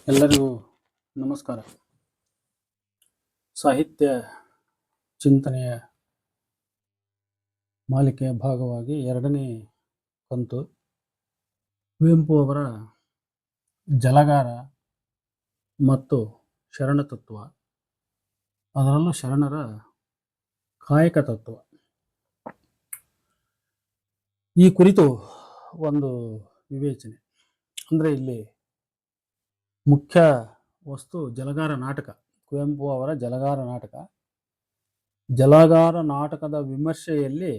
ಎಲ್ಲರಿಗೂ ನಮಸ್ಕಾರ. ಸಾಹಿತ್ಯ ಚಿಂತನೆಯ ಮಾಲಿಕೆಯ ಭಾಗವಾಗಿ 2ನೇ ಕಂತು ಕುವೆಂಪು ಅವರ ಜಲಗಾರ ಮತ್ತು ಶರಣ ತತ್ವ, ಅದರಲ್ಲೂ ಶರಣರ ಕಾಯಕ ತತ್ವ ಈ ಕುರಿತು ಒಂದು ವಿವೇಚನೆ. ಅಂದರೆ ಇಲ್ಲಿ ಮುಖ್ಯ ವಸ್ತು ಜಲಗಾರ ನಾಟಕ, ಕುವೆಂಪು ಅವರ ಜಲಗಾರ ನಾಟಕ. ಜಲಗಾರ ನಾಟಕದ ವಿಮರ್ಶೆಯಲ್ಲಿ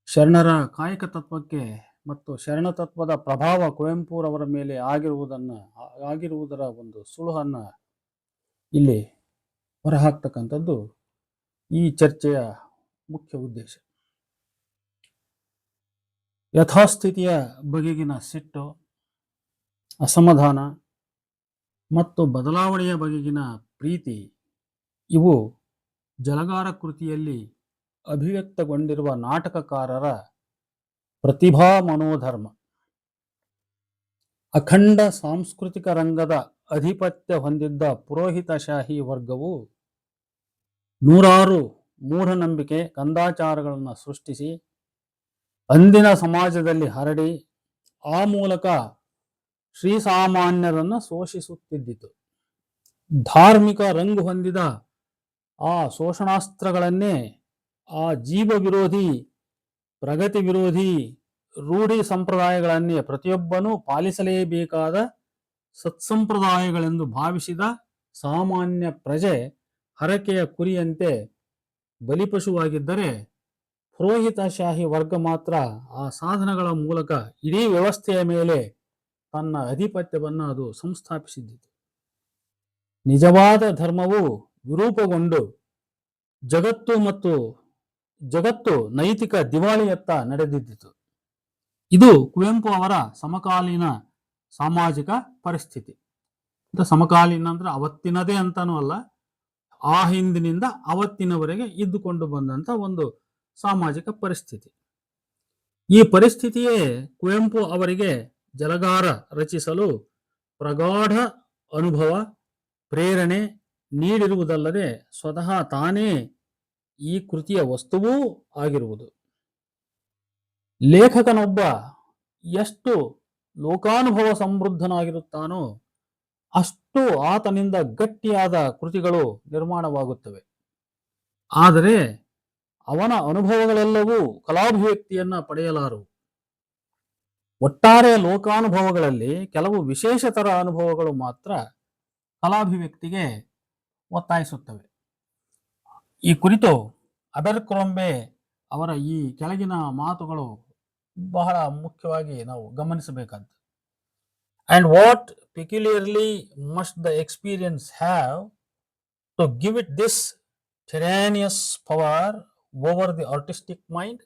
ಶರಣರ ಕಾಯಕ ತತ್ವಕ್ಕೆ ಮತ್ತು ಶರಣ ತತ್ವದ ಪ್ರಭಾವ ಕುವೆಂಪುರವರ ಮೇಲೆ ಆಗಿರುವುದರ ಒಂದು ಸುಳುಹನ್ನು ಇಲ್ಲಿ ಹೊರಹಾಕ್ತಕ್ಕಂಥದ್ದು ಈ ಚರ್ಚೆಯ ಮುಖ್ಯ ಉದ್ದೇಶ. ಯಥಾಸ್ಥಿತಿಯ ಬಗೆಗಿನ ಸಿಟ್ಟು, ಅಸಮಾಧಾನ ಮತ್ತು ಬದಲಾವಣೆಯ ಬಗೆಗಿನ ಪ್ರೀತಿ ಇವು ಜಲಗಾರ ಕೃತಿಯಲ್ಲಿ ಅಭಿವ್ಯಕ್ತಗೊಂಡಿರುವ ನಾಟಕಕಾರರ ಪ್ರತಿಭಾ ಮನೋಧರ್ಮ. ಅಖಂಡ ಸಾಂಸ್ಕೃತಿಕ ರಂಗದ ಅಧಿಪತ್ಯ ಹೊಂದಿದ್ದ ಪುರೋಹಿತಶಾಹಿ ವರ್ಗವು ನೂರಾರು ಮೂಢನಂಬಿಕೆ ಕಂದಾಚಾರಗಳನ್ನು ಸೃಷ್ಟಿಸಿ ಅಂದಿನ ಸಮಾಜದಲ್ಲಿ ಹರಡಿ ಆ ಮೂಲಕ ಶ್ರೀಸಾಮಾನ್ಯರನ್ನು ಶೋಷಿಸುತ್ತಿದ್ದಿತು. ಧಾರ್ಮಿಕ ರಂಗು ಹೊಂದಿದ ಆ ಶೋಷಣಾಸ್ತ್ರಗಳನ್ನೇ ಆ ಜೀವ ವಿರೋಧಿ, ಪ್ರಗತಿ ವಿರೋಧಿ ರೂಢಿ ಸಂಪ್ರದಾಯಗಳನ್ನೇ ಪ್ರತಿಯೊಬ್ಬನೂ ಪಾಲಿಸಲೇಬೇಕಾದ ಸತ್ಸಂಪ್ರದಾಯಗಳೆಂದು ಭಾವಿಸಿದ ಸಾಮಾನ್ಯ ಪ್ರಜೆ ಹರಕೆಯ ಕುರಿಯಂತೆ ಬಲಿಪಶುವಾಗಿದ್ದರೆ, ಪುರೋಹಿತಶಾಹಿ ವರ್ಗ ಮಾತ್ರ ಆ ಸಾಧನಗಳ ಮೂಲಕ ಇಡೀ ವ್ಯವಸ್ಥೆಯ ಮೇಲೆ ತನ್ನ ಅಧಿಪತ್ಯವನ್ನು ಅದು ಸಂಸ್ಥಾಪಿಸಿದ್ದಿತು. ನಿಜವಾದ ಧರ್ಮವು ವಿರೂಪಗೊಂಡು ಜಗತ್ತು ನೈತಿಕ ದಿವಾಳಿಯತ್ತ ನಡೆದಿದ್ದಿತು. ಇದು ಕುವೆಂಪು ಅವರ ಸಮಕಾಲೀನ ಸಾಮಾಜಿಕ ಪರಿಸ್ಥಿತಿ. ಸಮಕಾಲೀನ ಅಂದ್ರೆ ಅವತ್ತಿನದೇ ಅಂತಾನೂ ಅಲ್ಲ, ಆ ಹಿಂದಿನಿಂದ ಅವತ್ತಿನವರೆಗೆ ಇದ್ದುಕೊಂಡು ಬಂದಂತ ಒಂದು ಸಾಮಾಜಿಕ ಪರಿಸ್ಥಿತಿ. ಈ ಪರಿಸ್ಥಿತಿಯೇ ಕುವೆಂಪು ಅವರಿಗೆ ಜಲಗಾರ ರಚಿಸಲು ಪ್ರಗಾಢ ಅನುಭವ, ಪ್ರೇರಣೆ ನೀಡಿರುವುದಲ್ಲದೆ ಸ್ವತಃ ತಾನೇ ಈ ಕೃತಿಯ ವಸ್ತುವೂ ಆಗಿರುವುದು. ಲೇಖಕನೊಬ್ಬ ಎಷ್ಟು ಲೋಕಾನುಭವ ಸಮೃದ್ಧನಾಗಿರುತ್ತಾನೋ ಅಷ್ಟು ಆತನಿಂದ ಗಟ್ಟಿಯಾದ ಕೃತಿಗಳು ನಿರ್ಮಾಣವಾಗುತ್ತವೆ. ಆದರೆ ಅವನ ಅನುಭವಗಳೆಲ್ಲವೂ ಕಲಾಭಿವ್ಯಕ್ತಿಯನ್ನ ಪಡೆಯಲಾರವು. ಒಟ್ಟಾರೆ ಲೋಕಾನುಭವಗಳಲ್ಲಿ ಕೆಲವು ವಿಶೇಷತರ ಅನುಭವಗಳು ಮಾತ್ರ ಕಲಾಭಿವ್ಯಕ್ತಿಗೆ ಒತ್ತಾಯಿಸುತ್ತವೆ. ಈ ಕುರಿತು ಅಬೆರ್ಕ್ರೊಂಬೆ ಅವರ ಈ ಕೆಳಗಿನ ಮಾತುಗಳು ಬಹಳ ಮುಖ್ಯವಾಗಿ ನಾವು ಗಮನಿಸಬೇಕಾದ್ದು. And what peculiarly must the experience have to give it this tyrannous power over the artistic mind?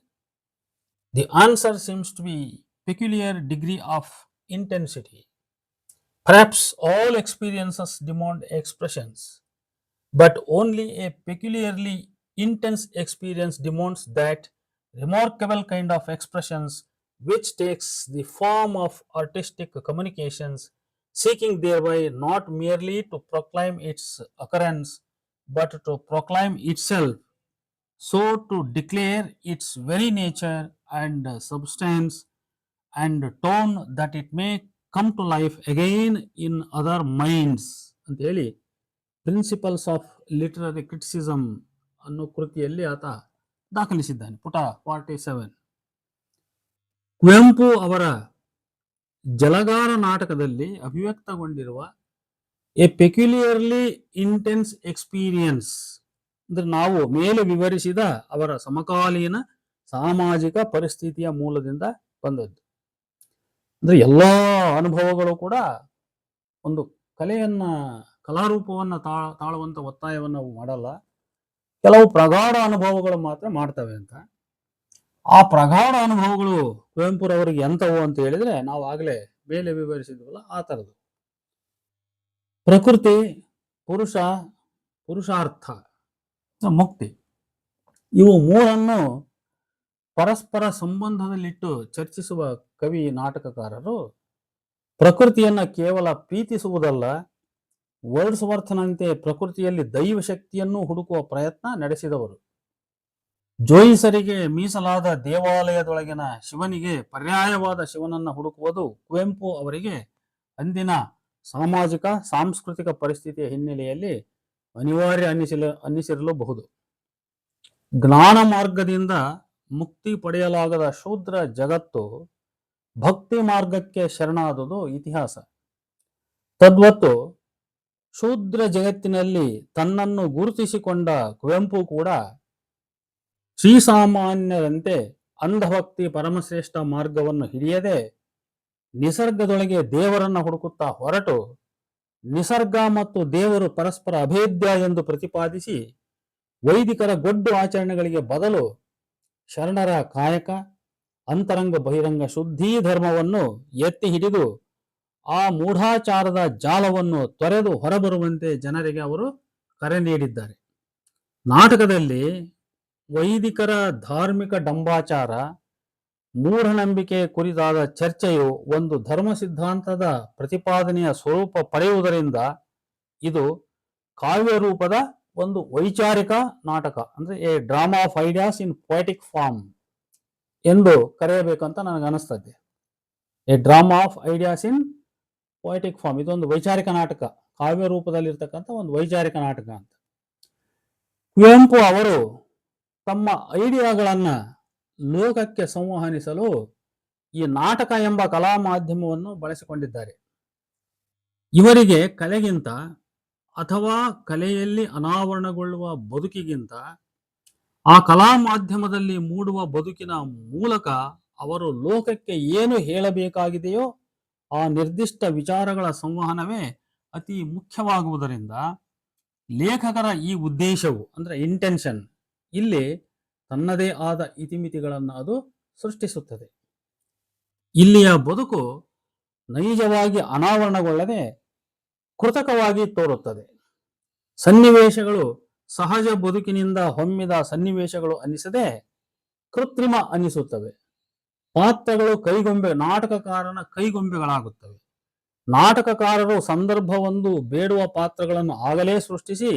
The answer seems to be peculiar degree of intensity. Perhaps all experiences demand expressions, but only a peculiarly intense experience demands that remarkable kind of expressions which takes the form of artistic communications, seeking thereby not merely to proclaim its occurrence, but to proclaim itself, so to declare its very nature and substance and tone that it may come to life again in other minds ಅಂತ ಹೇಳಿ principles of literary criticism ಅನ್ನೋ ಕೃತಿಯಲ್ಲಿ ಆತ ದಾಖಲಿಸಿದ್ದಾನೆ, ಪುಟ 47. ಕುವೆಂಪು ಅವರ ಜಲಗಾರ ನಾಟಕದಲ್ಲಿ ಅಭಿವ್ಯಕ್ತಗೊಂಡಿರುವ A ಪೆಕ್ಯುಲಿಯರ್ಲಿ intense experience ಅಂದ್ರೆ ನಾವು ಮೇಲೆ ವಿವರಿಸಿದ ಅವರ ಸಮಕಾಲೀನ ಸಾಮಾಜಿಕ ಪರಿಸ್ಥಿತಿಯ ಮೂಲದಿಂದ ಬಂದದ್ದು. ಅಂದ್ರೆ ಎಲ್ಲಾ ಅನುಭವಗಳು ಕೂಡ ಒಂದು ಕಲಾರೂಪವನ್ನ ತಾಳುವಂತ ಒತ್ತಾಯವನ್ನ ನಾವು ಮಾಡಲ್ಲ, ಕೆಲವು ಪ್ರಗಾಢ ಅನುಭವಗಳು ಮಾತ್ರ ಮಾಡ್ತವೆ ಅಂತ. ಆ ಪ್ರಗಾಢ ಅನುಭವಗಳು ಕುವೆಂಪುರವರಿಗೆ ಎಂತವು ಅಂತ ಹೇಳಿದ್ರೆ ನಾವು ಆಗ್ಲೇ ಮೇಲೆ ವಿವರಿಸಿದ್ವಲ್ಲ ಆ ತರದ್ದು. ಪ್ರಕೃತಿ, ಪುರುಷಾರ್ಥ, ಮುಕ್ತಿ, ಇವು ಮೂರನ್ನು ಪರಸ್ಪರ ಸಂಬಂಧದಲ್ಲಿಟ್ಟು ಚರ್ಚಿಸುವ ಕವಿ ನಾಟಕಕಾರರು ಪ್ರಕೃತಿಯನ್ನ ಕೇವಲ ಪ್ರೀತಿಸುವುದಲ್ಲ, ವರ್ಡ್ಸ್ವರ್ತನಂತೆ ಪ್ರಕೃತಿಯಲ್ಲಿ ದೈವ ಶಕ್ತಿಯನ್ನು ಹುಡುಕುವ ಪ್ರಯತ್ನ ನಡೆಸಿದವರು. ಜೋಯಿಸರಿಗೆ ಮೀಸಲಾದ ದೇವಾಲಯದೊಳಗಿನ ಶಿವನಿಗೆ ಪರ್ಯಾಯವಾದ ಶಿವನನ್ನ ಹುಡುಕುವುದು ಕುವೆಂಪು ಅವರಿಗೆ ಅಂದಿನ ಸಾಮಾಜಿಕ ಸಾಂಸ್ಕೃತಿಕ ಪರಿಸ್ಥಿತಿಯ ಹಿನ್ನೆಲೆಯಲ್ಲಿ ಅನಿವಾರ್ಯ ಅನ್ನಿಸಿರಲೂಬಹುದು. ಜ್ಞಾನ ಮಾರ್ಗದಿಂದ ಮುಕ್ತಿ ಪಡೆಯಲಾಗದ ಶೂದ್ರ ಜಗತ್ತು ಭಕ್ತಿ ಮಾರ್ಗಕ್ಕೆ ಶರಣಾದುದು ಇತಿಹಾಸ. ತದ್ವತ್ತು ಶೂದ್ರ ಜಗತ್ತಿನಲ್ಲಿ ತನ್ನನ್ನು ಗುರುತಿಸಿಕೊಂಡ ಕುವೆಂಪು ಕೂಡ ಶ್ರೀಸಾಮಾನ್ಯರಂತೆ ಅಂಧಭಕ್ತಿ ಪರಮಶ್ರೇಷ್ಠ ಮಾರ್ಗವನ್ನು ಹಿಡಿಯದೆ ನಿಸರ್ಗದೊಳಗೆ ದೇವರನ್ನ ಹುಡುಕುತ್ತಾ ಹೊರಟು ನಿಸರ್ಗ ಮತ್ತು ದೇವರು ಪರಸ್ಪರ ಅಭೇದ್ಯ ಎಂದು ಪ್ರತಿಪಾದಿಸಿ ವೈದಿಕರ ಗೊಡ್ಡು ಆಚರಣೆಗಳಿಗೆ ಬದಲು ಶರಣರ ಕಾಯಕ, ಅಂತರಂಗ ಬಹಿರಂಗ ಶುದ್ಧೀ ಧರ್ಮವನ್ನು ಎತ್ತಿ ಹಿಡಿದು ಆ ಮೂಢಾಚಾರದ ಜಾಲವನ್ನು ತೊರೆದು ಹೊರಬರುವಂತೆ ಜನರಿಗೆ ಅವರು ಕರೆ ನೀಡಿದ್ದಾರೆ. ನಾಟಕದಲ್ಲಿ ವೈದಿಕರ ಧಾರ್ಮಿಕ ಡಂಬಾಚಾರ, ಮೂಢನಂಬಿಕೆ ಕುರಿತಾದ ಚರ್ಚೆಯು ಒಂದು ಧರ್ಮ ಸಿದ್ಧಾಂತದ ಪ್ರತಿಪಾದನೆಯ ಸ್ವರೂಪ ಪಡೆಯುವುದರಿಂದ ಇದು ಕಾವ್ಯ ರೂಪದ ಒಂದು ವೈಚಾರಿಕ ನಾಟಕ, ಅಂದ್ರೆ a drama of ideas in poetic form ಎಂದು ಕರೆಯಬೇಕಂತ ನನಗೆ ಅನಿಸ್ತದೆ. A drama of ideas in poetic form, ಇದೊಂದು ವೈಚಾರಿಕ ನಾಟಕ, ಕಾವ್ಯ ರೂಪದಲ್ಲಿರ್ತಕ್ಕಂಥ ಒಂದು ವೈಚಾರಿಕ ನಾಟಕ ಅಂತ. ಕುವೆಂಪು ಅವರು ತಮ್ಮ ಐಡಿಯಾಗಳನ್ನ ಲೋಕಕ್ಕೆ ಸಂವಹನಿಸಲು ಈ ನಾಟಕ ಎಂಬ ಕಲಾ ಮಾಧ್ಯಮವನ್ನು ಬಳಸಿಕೊಂಡಿದ್ದಾರೆ. ಇವರಿಗೆ ಕಲೆಗಿಂತ ಅಥವಾ ಕಲೆಯಲ್ಲಿ ಅನಾವರಣಗೊಳ್ಳುವ ಬದುಕಿಗಿಂತ ಆ ಕಲಾ ಮಾಧ್ಯಮದಲ್ಲಿ ಮೂಡುವ ಬದುಕಿನ ಮೂಲಕ ಅವರು ಲೋಕಕ್ಕೆ ಏನು ಹೇಳಬೇಕಾಗಿದೆಯೋ ಆ ನಿರ್ದಿಷ್ಟ ವಿಚಾರಗಳ ಸಂವಹನವೇ ಅತಿ ಮುಖ್ಯವಾಗುವುದರಿಂದ ಲೇಖಕರ ಈ ಉದ್ದೇಶವು ಅಂದ್ರೆ ಇಂಟೆನ್ಷನ್ ಇಲ್ಲಿ ತನ್ನದೇ ಆದ ಇತಿಮಿತಿಗಳನ್ನು ಅದು ಸೃಷ್ಟಿಸುತ್ತದೆ. ಇಲ್ಲಿಯ ಬದುಕು ನೈಜವಾಗಿ ಅನಾವರಣಗೊಳ್ಳದೆ ಕೃತಕವಾಗಿ ತೋರುತ್ತದೆ. ಸನ್ನಿವೇಶಗಳು ಸಹಜ ಬದುಕಿನಿಂದ ಹೊಮ್ಮಿದ ಸನ್ನಿವೇಶಗಳು ಅನ್ನಿಸದೆ ಕೃತ್ರಿಮ ಅನ್ನಿಸುತ್ತವೆ. ಪಾತ್ರಗಳು ನಾಟಕಕಾರನ ಕೈಗೊಂಬೆಗಳಾಗುತ್ತವೆ. ನಾಟಕಕಾರರು ಸಂದರ್ಭವೊಂದು ಬೇಡುವ ಪಾತ್ರಗಳನ್ನು ಆಗಲೇ ಸೃಷ್ಟಿಸಿ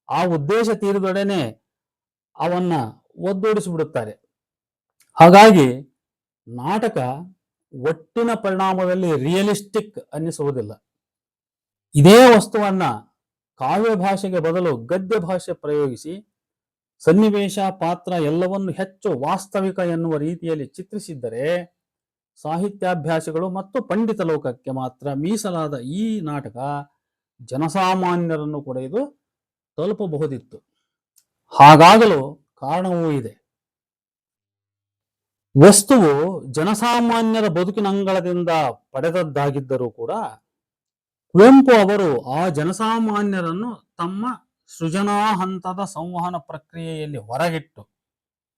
ಆ ಉದ್ದೇಶ ತೀರಿದೊಡನೆ ಅವನ್ನ ಒದ್ದೋಡಿಸಿಬಿಡುತ್ತಾರೆ. ಹಾಗಾಗಿ ನಾಟಕ ಒಟ್ಟಿನ ಪರಿಣಾಮದಲ್ಲಿ ರಿಯಲಿಸ್ಟಿಕ್ ಅನ್ನಿಸುವುದಿಲ್ಲ. ಇದೇ ವಸ್ತುವನ್ನ ಕಾವ್ಯ ಭಾಷೆಗೆ ಬದಲು ಗದ್ಯ ಭಾಷೆ ಪ್ರಯೋಗಿಸಿ ಸನ್ನಿವೇಶ, ಪಾತ್ರ ಎಲ್ಲವನ್ನು ಹೆಚ್ಚು ವಾಸ್ತವಿಕ ಎನ್ನುವ ರೀತಿಯಲ್ಲಿ ಚಿತ್ರಿಸಿದ್ದರೆ ಸಾಹಿತ್ಯಾಭ್ಯಾಸಿಗಳು ಮತ್ತು ಪಂಡಿತ ಲೋಕಕ್ಕೆ ಮಾತ್ರ ಮೀಸಲಾದ ಈ ನಾಟಕ ಜನಸಾಮಾನ್ಯರನ್ನು ಕೂಡ ಇದು ತಲುಪಬಹುದಿತ್ತು. ಹಾಗಾಗಲು ಕಾರಣವೂ ಇದೆ. ವಸ್ತುವು ಜನಸಾಮಾನ್ಯರ ಬದುಕಿನ ಅಂಗಳದಿಂದ ಪಡೆದದ್ದಾಗಿದ್ದರೂ ಕೂಡ ಕುವೆಂಪು ಅವರು ಆ ಜನಸಾಮಾನ್ಯರನ್ನು ತಮ್ಮ ಸೃಜನಾ ಹಂತದ ಸಂವಹನ ಪ್ರಕ್ರಿಯೆಯಲ್ಲಿ ಹೊರಗಿಟ್ಟು,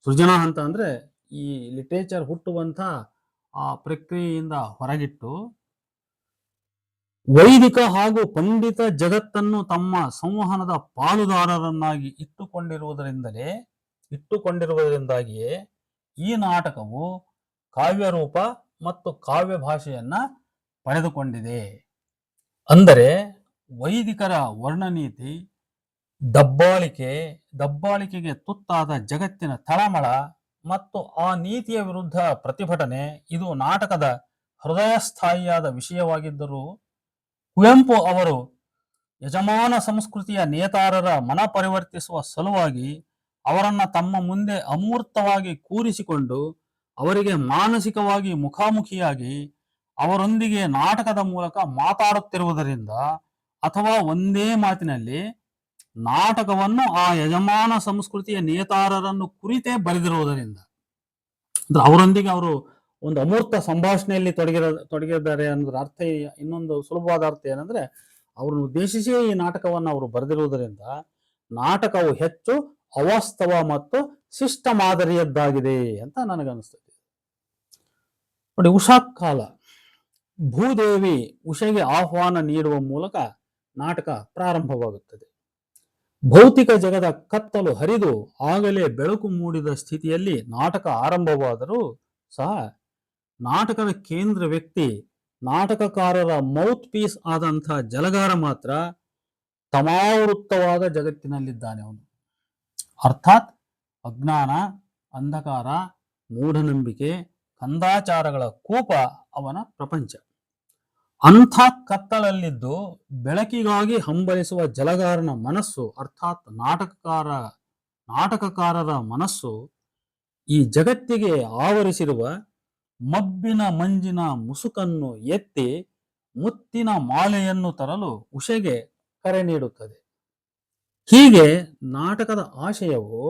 ಸೃಜನಾ ಹಂತ ಅಂದ್ರೆ ಈ ಲಿಟರೇಚರ್ ಹುಟ್ಟುವಂತ ಆ ಪ್ರಕ್ರಿಯೆಯಿಂದ ಹೊರಗಿಟ್ಟು ವೈದಿಕ ಹಾಗೂ ಪಂಡಿತ ಜಗತ್ತನ್ನು ತಮ್ಮ ಸಂವಹನದ ಪಾಲುದಾರರನ್ನಾಗಿ ಇಟ್ಟುಕೊಂಡಿರುವುದರಿಂದಾಗಿಯೇ ಈ ನಾಟಕವು ಕಾವ್ಯ ರೂಪ ಮತ್ತು ಕಾವ್ಯ ಭಾಷೆಯನ್ನ ಪಡೆದುಕೊಂಡಿದೆ. ಅಂದರೆ ವೈದಿಕರ ವರ್ಣನೀತಿ, ದಬ್ಬಾಳಿಕೆಗೆ ತುತ್ತಾದ ಜಗತ್ತಿನ ತಳಮಳ ಮತ್ತು ಆ ನೀತಿಯ ವಿರುದ್ಧ ಪ್ರತಿಭಟನೆ ಇದು ನಾಟಕದ ಹೃದಯಸ್ಥಾಯಿಯಾದ ವಿಷಯವಾಗಿದ್ದರೂ ಕುವೆಂಪು ಅವರು ಯಜಮಾನ ಸಂಸ್ಕೃತಿಯ ನೇತಾರರ ಮನ ಪರಿವರ್ತಿಸುವ ಸಲುವಾಗಿ ಅವರನ್ನ ತಮ್ಮ ಮುಂದೆ ಅಮೂರ್ತವಾಗಿ ಕೂರಿಸಿಕೊಂಡು ಅವರಿಗೆ ಮಾನಸಿಕವಾಗಿ ಮುಖಾಮುಖಿಯಾಗಿ ಅವರೊಂದಿಗೆ ನಾಟಕದ ಮೂಲಕ ಮಾತಾಡುತ್ತಿರುವುದರಿಂದ ಅಥವಾ ಒಂದೇ ಮಾತಿನಲ್ಲಿ ನಾಟಕವನ್ನು ಆ ಯಜಮಾನ ಸಂಸ್ಕೃತಿಯ ನೇತಾರರನ್ನು ಕುರಿತೇ ಬರೆದಿರುವುದರಿಂದ, ಅಂದ್ರೆ ಅವರೊಂದಿಗೆ ಅವರು ಒಂದು ಅಮೂರ್ತ ಸಂಭಾಷಣೆಯಲ್ಲಿ ತೊಡಗಿದ್ದಾರೆ ಅನ್ನೋದ್ರ ಅರ್ಥ. ಇನ್ನೊಂದು ಸುಲಭವಾದ ಅರ್ಥ ಏನಂದ್ರೆ ಅವ್ರನ್ನ ಉದ್ದೇಶಿಸಿ ಈ ನಾಟಕವನ್ನು ಅವರು ಬರೆದಿರುವುದರಿಂದ ನಾಟಕವು ಹೆಚ್ಚು ಅವಾಸ್ತವ ಮತ್ತು ಶಿಷ್ಟ ಮಾದರಿಯದ್ದಾಗಿದೆ ಅಂತ ನನಗನ್ನಿಸ್ತದೆ. ನೋಡಿ, ಉಷಾಕಾಲ, ಭೂದೇವಿ ಉಷೆಗೆ ಆಹ್ವಾನ ನೀಡುವ ಮೂಲಕ ನಾಟಕ ಪ್ರಾರಂಭವಾಗುತ್ತದೆ. ಭೌತಿಕ ಜಗದ ಕತ್ತಲು ಹರಿದು ಆಗಲೇ ಬೆಳಕು ಮೂಡಿದ ಸ್ಥಿತಿಯಲ್ಲಿ ನಾಟಕ ಆರಂಭವಾದರೂ ಸಹ ನಾಟಕದ ಕೇಂದ್ರ ವ್ಯಕ್ತಿ ನಾಟಕಕಾರರ ಮೌತ್ ಪೀಸ್ ಆದಂಥ ಜಲಗಾರ ಮಾತ್ರ ತಮಾವೃತ್ತವಾದ ಜಗತ್ತಿನಲ್ಲಿದ್ದಾನೆ ಅವನು. ಅರ್ಥಾತ್ ಅಜ್ಞಾನ, ಅಂಧಕಾರ, ಮೂಢನಂಬಿಕೆ, ಕಂದಾಚಾರಗಳ ಕೂಪ ಅವನ ಪ್ರಪಂಚ. ಅಂಥ ಕತ್ತಲಲ್ಲಿದ್ದು ಬೆಳಕಿಗಾಗಿ ಹಂಬಲಿಸುವ ಜಲಗಾರನ ಮನಸ್ಸು, ಅರ್ಥಾತ್ ನಾಟಕಕಾರರ ಮನಸ್ಸು, ಈ ಜಗತ್ತಿಗೆ ಆವರಿಸಿರುವ ಮಬ್ಬಿನ ಮಂಜಿನ ಮುಸುಕನ್ನು ಎತ್ತಿ ಮುತ್ತಿನ ಮಾಲೆಯನ್ನು ತರಲು ಉಷೆಗೆ ಕರೆ ನೀಡುತ್ತದೆ. ಹೀಗೆ ನಾಟಕದ ಆಶಯವು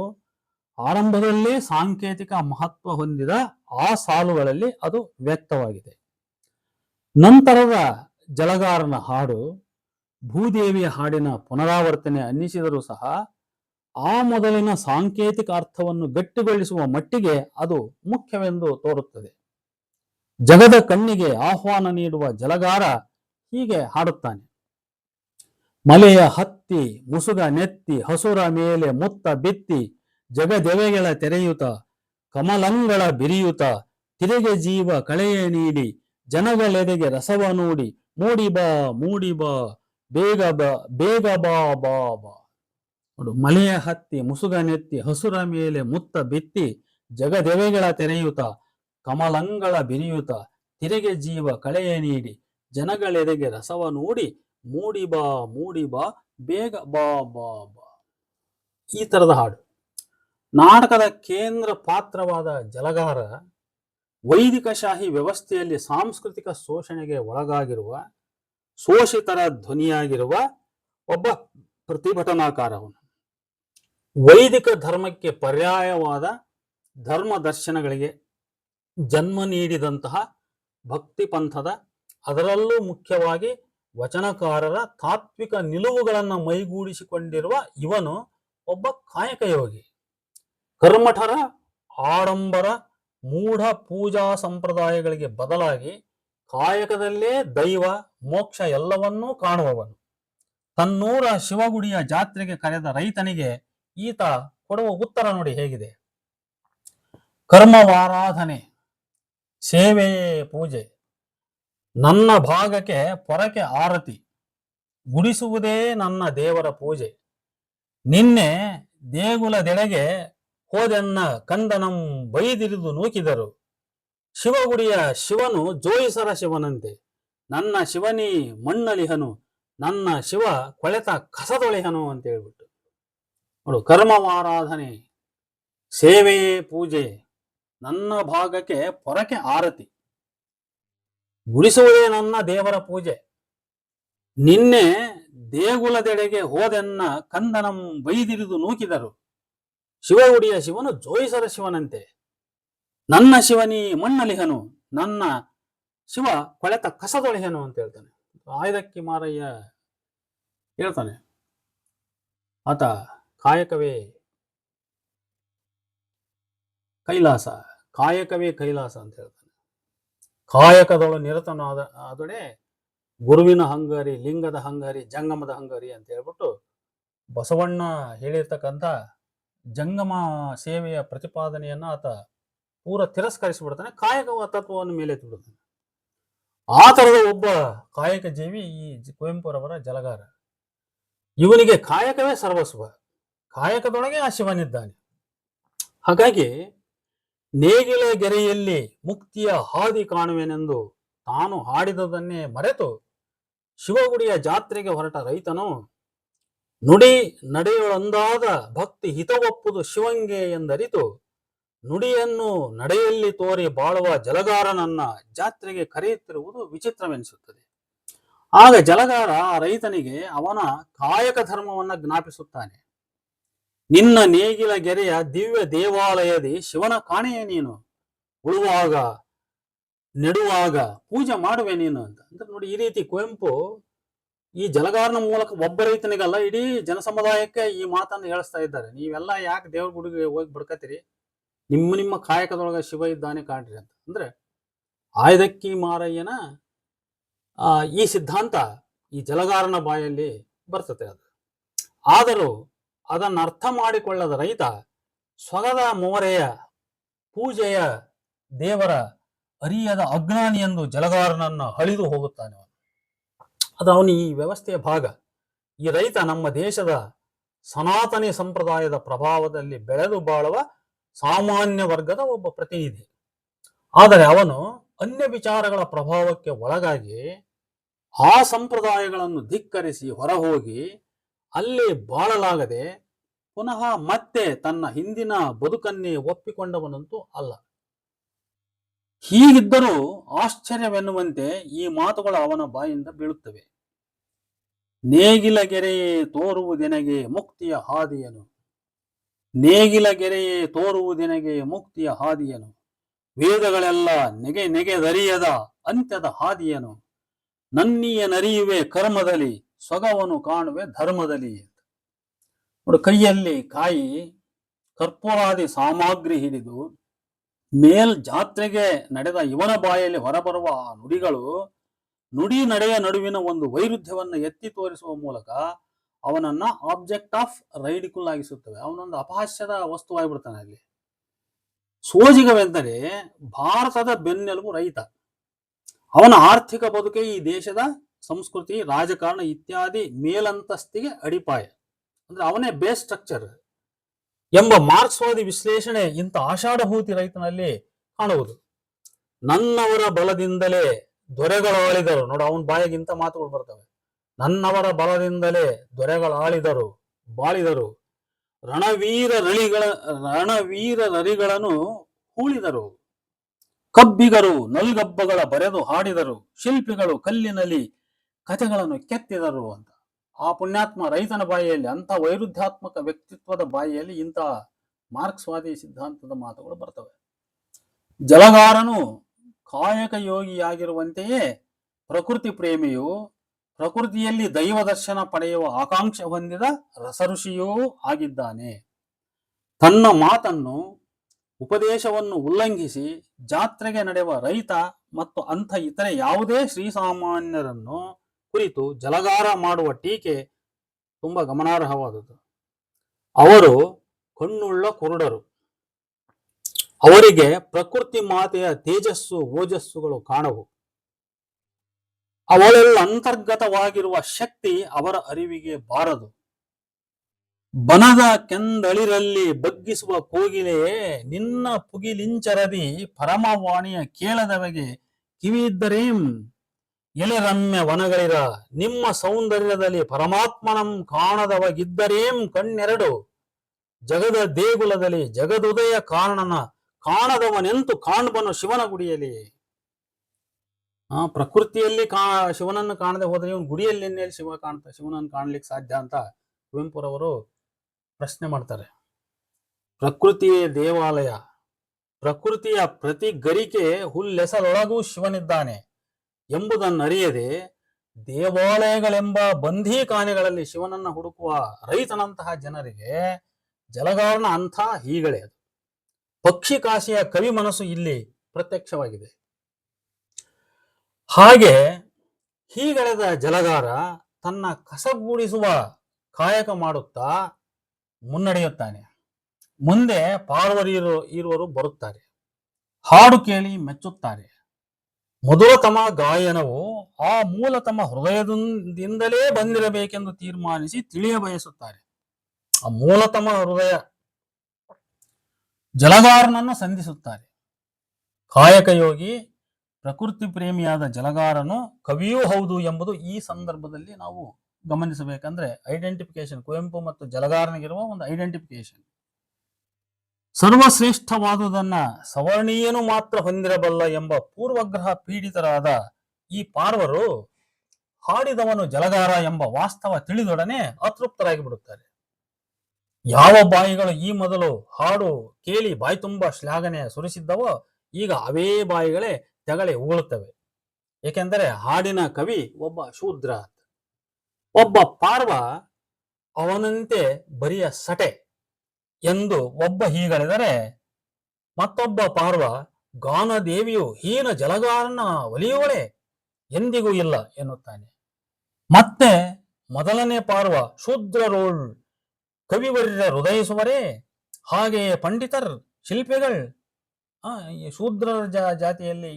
ಆರಂಭದಲ್ಲೇ ಸಾಂಕೇತಿಕ ಮಹತ್ವ ಹೊಂದಿದ ಆ ಸಾಲುಗಳಲ್ಲಿ ಅದು ವ್ಯಕ್ತವಾಗಿದೆ. ನಂತರದ ಜಲಗಾರನ ಹಾಡು ಭೂದೇವಿಯ ಹಾಡಿನ ಪುನರಾವರ್ತನೆ ಅನ್ನಿಸಿದರೂ ಸಹ ಆ ಮೊದಲಿನ ಸಾಂಕೇತಿಕ ಅರ್ಥವನ್ನು ಗಟ್ಟಿಗೊಳಿಸುವ ಮಟ್ಟಿಗೆ ಅದು ಮುಖ್ಯವೆಂದು ತೋರುತ್ತದೆ. ಜಗದ ಕಣ್ಣಿಗೆ ಆಹ್ವಾನ ನೀಡುವ ಜಲಗಾರ ಹೀಗೆ ಹಾಡುತ್ತಾನೆ: ಮಲೆಯ ಹತ್ತಿ ಮುಸುಗ ನೆತ್ತಿ ಹಸುರ ಮೇಲೆ ಮುತ್ತ ಬಿತ್ತಿ ಜಗದೆವೆಗಳ ತೆರೆಯುತ ಕಮಲಂಗಳ ಬಿರಿಯುತ ತಿರುಗೆ ಜೀವ ಕಳೆಯ ನೀಡಿ ಜನಗಳೆದೆಗೆ ರಸವ ನೋಡಿ ಮೂಡಿ ಬಾ ಬೇಗ ಬಾ ಬಾ ಬಾ. ನೋಡು, ಮಲೆಯ ಹತ್ತಿ ಮುಸುಗ ನೆತ್ತಿ ಹಸುರ ಮೇಲೆ ಮುತ್ತ ಬಿತ್ತಿ ಜಗದೆವೆಗಳ ತೆರೆಯುತ ಕಮಲಂಗಳ ಬಿರಿಯುತ ತಿರುಗೆ ಜೀವ ಕಳೆಯ ನೀಡಿ ಜನಗಳೆದೆಗೆ ರಸವ ನೋಡಿ ಮೂಡಿ ಬಾ ಬೇಗ ಬಾ ಬಾ ಬಾ. ಈ ತರದ ಹಾಡು. ನಾಟಕದ ಕೇಂದ್ರ ಪಾತ್ರವಾದ ಜಲಗಾರ ವೈದಿಕಶಾಹಿ ವ್ಯವಸ್ಥೆಯಲ್ಲಿ ಸಾಂಸ್ಕೃತಿಕ ಶೋಷಣೆಗೆ ಒಳಗಾಗಿರುವ ಶೋಷಿತರ ಧ್ವನಿಯಾಗಿರುವ ಒಬ್ಬ ಪ್ರತಿಭಟನಾಕಾರವನು. ವೈದಿಕ ಧರ್ಮಕ್ಕೆ ಪರ್ಯಾಯವಾದ ಧರ್ಮ ದರ್ಶನಗಳಿಗೆ ಜನ್ಮ ನೀಡಿದಂತಹ ಭಕ್ತಿ ಪಂಥದ, ಅದರಲ್ಲೂ ಮುಖ್ಯವಾಗಿ ವಚನಕಾರರ ತಾತ್ವಿಕ ನಿಲುವುಗಳನ್ನು ಮೈಗೂಡಿಸಿಕೊಂಡಿರುವ ಇವನು ಒಬ್ಬ ಕಾಯಕ ಯೋಗಿ. ಕರ್ಮಠರ ಆಡಂಬರ ಮೂಢ ಪೂಜಾ ಸಂಪ್ರದಾಯಗಳಿಗೆ ಬದಲಾಗಿ ಕಾಯಕದಲ್ಲೇ ದೈವ ಮೋಕ್ಷ ಎಲ್ಲವನ್ನೂ ಕಾಣುವವನು. ತನ್ನೂರ ಶಿವಗುಡಿಯ ಜಾತ್ರೆಗೆ ಕರೆದ ರೈತನಿಗೆ ಈತ ಕೊಡುವ ಉತ್ತರ ನೋಡಿ ಹೇಗಿದೆ: ಕರ್ಮವಾರಾಧನೆ, ಸೇವೆಯೇ ಪೂಜೆ, ನನ್ನ ಭಾಗಕ್ಕೆ ಪೊರಕೆ ಆರತಿ, ಗುಡಿಸುವುದೇ ನನ್ನ ದೇವರ ಪೂಜೆ. ನಿನ್ನೆ ದೇಗುಲದೆಡೆಗೆ ಹೋದೆನ್ನ ಕಂದನಂ ಬೈದಿರಿದು ನೂಕಿದರು. ಶಿವಗುಡಿಯ ಶಿವನು ಜೋಯಿಸರ ಶಿವನಂತೆ, ನನ್ನ ಶಿವನೀ ಮಣ್ಣಲಿಹನು, ನನ್ನ ಶಿವ ಕೊಳೆತ ಕಸದೊಳೆಹನು ಅಂತ ಹೇಳ್ಬಿಟ್ಟು. ನೋಡು, ಕರ್ಮವಾರಾಧನೆ, ಸೇವೆಯೇ ಪೂಜೆ, ನನ್ನ ಭಾಗಕ್ಕೆ ಪೊರಕೆ ಆರತಿ, ಗುಡಿಸುವುದೇ ನನ್ನ ದೇವರ ಪೂಜೆ. ನಿನ್ನೆ ದೇಗುಲದೆಡೆಗೆ ಹೋದೆನ್ನ ಕಂದನಂ ಬೈದಿರಿದು ನೂಕಿದರು. ಶಿವಗುಡಿಯ ಶಿವನು ಜೋಯಿಸರ ಶಿವನಂತೆ, ನನ್ನ ಶಿವನೀ ಮಣ್ಣಲಿಹನು, ನನ್ನ ಶಿವ ಕೊಳೆತ ಕಸದೊಳೆಹನು ಅಂತ ಹೇಳ್ತಾನೆ. ಆಯ್ದಕ್ಕಿ ಮಾರಯ್ಯ ಹೇಳ್ತಾನೆ, ಆತ ಕಾಯಕವೇ ಕೈಲಾಸ, ಕಾಯಕವೇ ಕೈಲಾಸ ಅಂತ ಹೇಳ್ತಾನೆ. ಕಾಯಕದೊಳ ನಿರತನಾದೊಡೆ ಗುರುವಿನ ಹಂಗರಿ, ಲಿಂಗದ ಹಂಗರಿ, ಜಂಗಮದ ಹಂಗರಿ ಅಂತ ಹೇಳ್ಬಿಟ್ಟು ಬಸವಣ್ಣ ಹೇಳಿರ್ತಕ್ಕಂಥ ಜಂಗಮ ಸೇವೆಯ ಪ್ರತಿಪಾದನೆಯನ್ನ ಆತ ಪೂರ ತಿರಸ್ಕರಿಸಿಬಿಡ್ತಾನೆ. ಕಾಯಕ ತತ್ವವನ್ನು ಮೇಲೆ ಬಿಡ್ತಾನೆ. ಆ ತರದ ಒಬ್ಬ ಕಾಯಕ ಜೀವಿ ಈ ಕುವೆಂಪುರವರ ಜಲಗಾರ. ಇವನಿಗೆ ಕಾಯಕವೇ ಸರ್ವಸ್ವ, ಕಾಯಕದೊಳಗೆ ಆ ಶಿವನಿದ್ದಾನೆ. ಹಾಗಾಗಿ ನೇಗಿಲ ಗೆರೆಯಲ್ಲಿ ಮುಕ್ತಿಯ ಹಾದಿ ಕಾಣುವೆನೆಂದು ತಾನು ಹಾಡಿದದನ್ನೇ ಮರೆತು ಶಿವಗುಡಿಯ ಜಾತ್ರೆಗೆ ಹೊರಟ ರೈತನು ನುಡಿ ನಡೆಯೊಳೊಂದಾದ ಭಕ್ತಿ ಹಿತವಪ್ಪುದು ಶಿವಂಗೆ ಎಂದರಿತು ನುಡಿಯನ್ನು ನಡೆಯಲ್ಲಿ ತೋರಿ ಬಾಳುವ ಜಲಗಾರನನ್ನ ಜಾತ್ರೆಗೆ ಕರೆಯುತ್ತಿರುವುದು ವಿಚಿತ್ರವೆನಿಸುತ್ತದೆ. ಆಗ ಜಲಗಾರ ರೈತನಿಗೆ ಅವನ ಕಾಯಕ ಧರ್ಮವನ್ನ ಜ್ಞಾಪಿಸುತ್ತಾನೆ. ನಿನ್ನ ನೇಗಿಲ ಗೆರೆಯ ದಿವ್ಯ ದೇವಾಲಯದಿ ಶಿವನ ಕಾಣೆಯ ನೀನು, ಉಳುವಾಗ ನೆಡುವಾಗ ಪೂಜೆ ಮಾಡುವೆ ನೀನು ಅಂತ. ಅಂದ್ರೆ ನೋಡಿ, ಈ ರೀತಿ ಕುವೆಂಪು ಈ ಜಲಗಾರನ ಮೂಲಕ ಒಬ್ಬ ರೈತನಿಗಲ್ಲ, ಇಡೀ ಜನಸಮುದಾಯಕ್ಕೆ ಈ ಮಾತನ್ನು ಹೇಳಿಸ್ತಾ ಇದ್ದಾರೆ. ನೀವೆಲ್ಲ ಯಾಕೆ ದೇವ್ರ ಗುಡಿಗೆ ಹೋಗಿ ಬಿಡ್ಕತ್ತೀರಿ, ನಿಮ್ಮ ಕಾಯಕದೊಳಗ ಶಿವ ಇದ್ದಾನೆ ಕಾಣ್ರಿ ಅಂತ. ಅಂದ್ರೆ ಆಯ್ದಕ್ಕಿ ಮಾರಯ್ಯನ ಈ ಸಿದ್ಧಾಂತ ಈ ಜಲಗಾರನ ಬಾಯಲ್ಲಿ ಬರ್ತದೆ. ಅದು ಆದರೂ ಅದನ್ನು ಅರ್ಥ ಮಾಡಿಕೊಳ್ಳದ ರೈತ ಸೊಗದ ಮೋರೆಯ ಪೂಜೆಯ ದೇವರ ಅರಿಯದ ಅಜ್ಞಾನಿ ಎಂದು ಜಲಗಾರನನ್ನ ಹಳಿದು ಹೋಗುತ್ತಾನೆ. ಅದು ಅವನು ಈ ವ್ಯವಸ್ಥೆಯ ಭಾಗ. ಈ ರೈತ ನಮ್ಮ ದೇಶದ ಸನಾತನಿ ಸಂಪ್ರದಾಯದ ಪ್ರಭಾವದಲ್ಲಿ ಬೆಳೆದು ಬಾಳುವ ಸಾಮಾನ್ಯ ವರ್ಗದ ಒಬ್ಬ ಪ್ರತಿನಿಧಿ. ಆದರೆ ಅವನು ಅನ್ಯ ವಿಚಾರಗಳ ಪ್ರಭಾವಕ್ಕೆ ಒಳಗಾಗಿ ಆ ಸಂಪ್ರದಾಯಗಳನ್ನು ಧಿಕ್ಕರಿಸಿ ಹೊರಹೋಗಿ ಅಲ್ಲಿ ಬಾಳಲಾಗದೆ ಪುನಃ ಮತ್ತೆ ತನ್ನ ಹಿಂದಿನ ಬದುಕನ್ನೇ ಒಪ್ಪಿಕೊಂಡವನಂತೂ ಅಲ್ಲ. ಹೀಗಿದ್ದರೂ ಆಶ್ಚರ್ಯವೆನ್ನುವಂತೆ ಈ ಮಾತುಗಳು ಅವನ ಬಾಯಿಂದ ಬೀಳುತ್ತವೆ. ನೇಗಿಲಗೆರೆಯೇ ತೋರುವುದೆನಗೆ ಮುಕ್ತಿಯ ಹಾದಿಯನು, ನೇಗಿಲಗೆರೆಯೇ ತೋರುವುದೆನಗೆ ಮುಕ್ತಿಯ ಹಾದಿಯನು, ವೇದಗಳೆಲ್ಲ ನೆಗೆದರಿಯದ ಅಂತ್ಯದ ಹಾದಿಯನು, ನನ್ನಿಯ ನರಿಯುವೆ ಕರ್ಮದಲ್ಲಿ ಸೊಗವನು ಕಾಣುವೆ ಧರ್ಮದಲ್ಲಿ. ನೋಡಿ, ಕೈಯಲ್ಲಿ ಕಾಯಿ ಕರ್ಪೂರಾದಿ ಸಾಮಗ್ರಿ ಹಿಡಿದು ಜಾತ್ರೆಗೆ ನಡೆದ ಇವನ ಬಾಯಲ್ಲಿ ಹೊರಬರುವ ಆ ನುಡಿಗಳು ನುಡಿ ನಡೆಯ ನಡುವಿನ ಒಂದು ವೈರುಧ್ಯವನ್ನು ಎತ್ತಿ ತೋರಿಸುವ ಮೂಲಕ ಅವನನ್ನ ಆಬ್ಜೆಕ್ಟ್ ಆಫ್ ರೈಡಿಕುಲ್ ಆಗಿಸುತ್ತವೆ. ಅವನೊಂದು ಅಪಹಾಸ್ಯದ ವಸ್ತುವಾಗಿಬಿಡ್ತಾನೆ. ಅಲ್ಲಿ ಸೋಜಿಗವೆಂದರೆ ಭಾರತದ ಬೆನ್ನೆಲುಬು ರೈತ. ಅವನ ಆರ್ಥಿಕ ಬದುಕೆ ಈ ದೇಶದ ಸಂಸ್ಕೃತಿ, ರಾಜಕಾರಣ ಇತ್ಯಾದಿ ಮೇಲಂತಸ್ತಿಗೆ ಅಡಿಪಾಯ. ಅಂದ್ರೆ ಅವನೇ ಬೇಸ್ ಸ್ಟ್ರಕ್ಚರ್ ಎಂಬ ಮಾರ್ಕ್ಸ್ವಾದಿ ವಿಶ್ಲೇಷಣೆ ಇಂಥ ಆಷಾಢಭೂತಿ ರೈತನಲ್ಲಿ ಕಾಣುವುದು. ನನ್ನವರ ಬಲದಿಂದಲೇ ದೊರೆಗಳಾಳಿದರು. ನೋಡು, ಅವನ ಬಾಯಿಗೆ ಇಂಥ ಮಾತುಗಳು ಬರ್ತವೆ. ನನ್ನವರ ಬಲದಿಂದಲೇ ದೊರೆಗಳಾಳಿದರು ಬಾಳಿದರು, ರಣವೀರರಿಗಳನ್ನು ಹೂಳಿದರು, ಕಬ್ಬಿಗರು ನಲುಗಬ್ಬಗಳ ಬರೆದು ಹಾಡಿದರು, ಶಿಲ್ಪಿಗಳು ಕಲ್ಲಿನಲ್ಲಿ ಕಥೆಗಳನ್ನು ಕೆತ್ತಿದರು ಅಂತ. ಆ ಪುಣ್ಯಾತ್ಮ ರೈತನ ಬಾಯಿಯಲ್ಲಿ, ಅಂಥ ವೈರುಧ್ಯಾತ್ಮಕ ವ್ಯಕ್ತಿತ್ವದ ಬಾಯಿಯಲ್ಲಿ ಇಂಥ ಮಾರ್ಕ್ಸ್ವಾದಿ ಸಿದ್ಧಾಂತದ ಮಾತುಗಳು ಬರ್ತವೆ. ಜಲಗಾರನು ಕಾಯಕ ಯೋಗಿಯಾಗಿರುವಂತೆಯೇ ಪ್ರಕೃತಿ ಪ್ರೇಮಿಯು, ಪ್ರಕೃತಿಯಲ್ಲಿ ದೈವ ದರ್ಶನ ಪಡೆಯುವ ಆಕಾಂಕ್ಷೆ ಹೊಂದಿದ ರಸಋಷಿಯೂ ಆಗಿದ್ದಾನೆ. ತನ್ನ ಮಾತನ್ನು, ಉಪದೇಶವನ್ನು ಉಲ್ಲಂಘಿಸಿ ಜಾತ್ರೆಗೆ ನಡೆಯುವ ರೈತ ಮತ್ತು ಅಂಥ ಇತರೆ ಯಾವುದೇ ಶ್ರೀಸಾಮಾನ್ಯರನ್ನು ಕುರಿತು ಜಲಗಾರ ಮಾಡುವ ಟೀಕೆ ತುಂಬಾ ಗಮನಾರ್ಹವಾದದ್ದು. ಅವರು ಕಣ್ಣುಳ್ಳ ಕುರುಡರು. ಅವರಿಗೆ ಪ್ರಕೃತಿ ಮಾತೆಯ ತೇಜಸ್ಸು ಓಜಸ್ಸುಗಳು ಕಾಣವು. ಅವಳೆಲ್ಲ ಅಂತರ್ಗತವಾಗಿರುವ ಶಕ್ತಿ ಅವರ ಅರಿವಿಗೆ ಬಾರದು. ಬನದ ಕೆಂದಳಿರಲ್ಲಿ ಬಗ್ಗಿಸುವ ಕೋಗಿಲೆಯೇ, ನಿನ್ನ ಪುಗಿಲಿಂಚರದಿ ಪರಮವಾಣಿಯ ಕೇಳದವೆಗೆ ಕಿವಿಯಿದ್ದರೇಂ? ಎಲೆ ರಮ್ಯ ವನಗಳಿರ ನಿಮ್ಮ ಸೌಂದರ್ಯದಲ್ಲಿ ಪರಮಾತ್ಮನಂ ಕಾಣದವಗಿದ್ದರೇಂ ಕಣ್ಣೆರಡು? ಜಗದ ದೇಗುಲದಲ್ಲಿ ಜಗದುದಯ ಕಾರಣನ ಕಾಣದವನೆಂತು ಕಾಣ್ಬನು ಶಿವನ ಗುಡಿಯಲ್ಲಿ. ಪ್ರಕೃತಿಯಲ್ಲಿ ಶಿವನನ್ನು ಕಾಣದೆ ಹೋದ್ರೆ ಇವನು ಗುಡಿಯಲ್ಲಿ ಎನ್ನೇಲಿ ಶಿವನನ್ನು ಕಾಣ್ಲಿಕ್ಕೆ ಸಾಧ್ಯ ಅಂತ ಕುವೆಂಪುರವರು ಪ್ರಶ್ನೆ ಮಾಡ್ತಾರೆ. ಪ್ರಕೃತಿಯೇ ದೇವಾಲಯ, ಪ್ರಕೃತಿಯ ಪ್ರತಿ ಗರಿಕೆ ಹುಲ್ಲೆಸರೊಳಗೂ ಶಿವನಿದ್ದಾನೆ ಎಂಬುದನ್ನರಿಯದೆ ದೇವಾಲಯಗಳೆಂಬ ಬಂಧೀಖಾನೆಗಳಲ್ಲಿ ಶಿವನನ್ನ ಹುಡುಕುವ ರೈತನಂತಹ ಜನರಿಗೆ ಜಲಗಾರನ ಅಂಥ ಹೀಗಳೆ ಅದು. ಪಕ್ಷಿ ಕಾಶಿಯ ಕವಿ ಮನಸ್ಸು ಇಲ್ಲಿ ಪ್ರತ್ಯಕ್ಷವಾಗಿದೆ. ಹಾಗೆ ಹೀಗಳೆದ ಜಲಗಾರ ತನ್ನ ಕಸಗೂಡಿಸುವ ಕಾಯಕ ಮಾಡುತ್ತಾ ಮುನ್ನಡೆಯುತ್ತಾನೆ. ಮುಂದೆ ಪಾರ್ವರಿಯರು ಬರುತ್ತಾರೆ, ಹಾಡು ಕೇಳಿ ಮೆಚ್ಚುತ್ತಾರೆ. ಮಧುರತಮ ಗಾಯನವು ಆ ಮೂಲತಮ ಹೃದಯದಿಂದಲೇ ಬಂದಿರಬೇಕೆಂದು ತೀರ್ಮಾನಿಸಿ ತಿಳಿಯ ಬಯಸುತ್ತಾರೆ. ಆ ಮೂಲತಮ ಹೃದಯ ಜಲಗಾರನನ್ನು ಸಂಧಿಸುತ್ತಾರೆ. ಕಾಯಕ ಯೋಗಿ, ಪ್ರಕೃತಿ ಪ್ರೇಮಿಯಾದ ಜಲಗಾರನು ಕವಿಯೂ ಹೌದು ಎಂಬುದು ಈ ಸಂದರ್ಭದಲ್ಲಿ ನಾವು ಗಮನಿಸಬೇಕಂದ್ರೆ ಐಡೆಂಟಿಫಿಕೇಶನ್, ಕುವೆಂಪು ಮತ್ತು ಜಲಗಾರನಿಗಿರುವ ಒಂದು ಐಡೆಂಟಿಫಿಕೇಶನ್. ಸರ್ವಶ್ರೇಷ್ಠವಾದುದನ್ನ ಸವರ್ಣೀಯನು ಮಾತ್ರ ಹೊಂದಿರಬಲ್ಲ ಎಂಬ ಪೂರ್ವಗ್ರಹ ಪೀಡಿತರಾದ ಈ ಪಾರ್ವರು ಹಾಡಿದವನು ಜಲಗಾರ ಎಂಬ ವಾಸ್ತವ ತಿಳಿದೊಡನೆ ಅತೃಪ್ತರಾಗಿ ಬಿಡುತ್ತಾರೆ. ಯಾವ ಬಾಯಿಗಳು ಈ ಮೊದಲು ಹಾಡು ಕೇಳಿ ಬಾಯಿ ತುಂಬ ಶ್ಲಾಘನೆ ಸುರಿಸಿದ್ದವೋ ಈಗ ಅವೇ ಬಾಯಿಗಳೇ ತೆಗಳೆ ಉಗುಳುತ್ತವೆ. ಏಕೆಂದರೆ ಹಾಡಿನ ಕವಿ ಒಬ್ಬ ಶೂದ್ರ, ಒಬ್ಬ ಪಾರ್ವ ಅವನಂತೆ ಬರಿಯ ಸಟೆ ಎಂದು ಒಬ್ಬ ಹೀಗಳೆದರೆ, ಮತ್ತೊಬ್ಬ ಪಾರ್ವ ಗಾನದೇವಿಯು ಹೀನ ಜಲಗಾರನ ಒಲಿಯುವಳೆ ಎಂದಿಗೂ ಇಲ್ಲ ಎನ್ನುತ್ತಾನೆ. ಮತ್ತೆ ಮೊದಲನೇ ಪಾರ್ವ ಶೂದ್ರರೋಳ್ ಕವಿವರ್ಯ ಹೃದಯಿಸುವರೇ, ಹಾಗೆಯೇ ಪಂಡಿತರ್ ಶಿಲ್ಪಿಗಳ್ ಈ ಶೂದ್ರ ಜಾತಿಯಲ್ಲಿ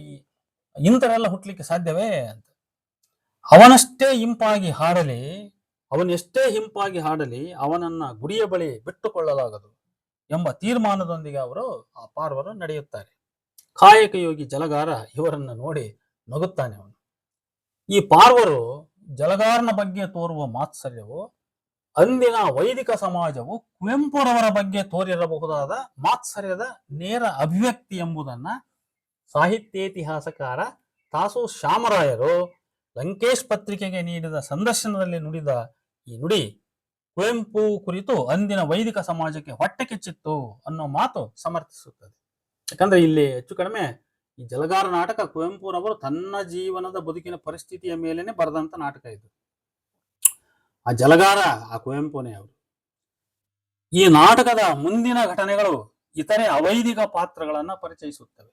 ಇಂಥರೆಲ್ಲ ಹುಟ್ಟಲಿಕ್ಕೆ ಸಾಧ್ಯವೇ ಅಂತ. ಅವನಷ್ಟೇ ಇಂಪಾಗಿ ಹಾಡಲಿ, ಅವನೆಷ್ಟೇ ಹಿಂಪಾಗಿ ಹಾಡಲಿ ಅವನನ್ನ ಗುಡಿಯ ಬಳಿ ಬಿಟ್ಟುಕೊಳ್ಳಲಾಗದು ಎಂಬ ತೀರ್ಮಾನದೊಂದಿಗೆ ಅವರು ಆ ಪಾರ್ವರು ನಡೆಯುತ್ತಾರೆ. ಕಾಯಕ ಯೋಗಿ ಜಲಗಾರ ಇವರನ್ನ ನೋಡಿ ನಗುತ್ತಾನೆ. ಅವನು ಈ ಪಾರ್ವರು ಜಲಗಾರನ ಬಗ್ಗೆ ತೋರುವ ಮಾತ್ಸರ್ಯವು ಅಂದಿನ ವೈದಿಕ ಸಮಾಜವು ಕುವೆಂಪುರವರ ಬಗ್ಗೆ ತೋರಿರಬಹುದಾದ ಮಾತ್ಸರ್ಯದ ನೇರ ಅಭಿವ್ಯಕ್ತಿ ಎಂಬುದನ್ನ ಸಾಹಿತ್ಯೇತಿಹಾಸಕಾರ ತಾಸು ಶ್ಯಾಮರಾಯರು ಲಂಕೇಶ್ ಪತ್ರಿಕೆಗೆ ನೀಡಿದ ಸಂದರ್ಶನದಲ್ಲಿ ನುಡಿದ ಈ ನುಡಿ ಕುವೆಂಪು ಕುರಿತು ಅಂದಿನ ವೈದಿಕ ಸಮಾಜಕ್ಕೆ ಹೊಟ್ಟೆ ಕಿಚ್ಚಿತ್ತು ಅನ್ನೋ ಮಾತು ಸಮರ್ಥಿಸುತ್ತದೆ. ಯಾಕಂದ್ರೆ ಇಲ್ಲಿ ಹೆಚ್ಚು ಕಡಿಮೆ ಈ ಜಲಗಾರ ನಾಟಕ ಕುವೆಂಪುರವರು ತನ್ನ ಜೀವನದ ಬದುಕಿನ ಪರಿಸ್ಥಿತಿಯ ಮೇಲೇನೆ ಬರೆದಂತ ನಾಟಕ ಇದು. ಆ ಜಲಗಾರ ಆ ಕುವೆಂಪುನೇ ಅವರು. ಈ ನಾಟಕದ ಮುಂದಿನ ಘಟನೆಗಳು ಇತರೆ ಅವೈದಿಕ ಪಾತ್ರಗಳನ್ನ ಪರಿಚಯಿಸುತ್ತವೆ.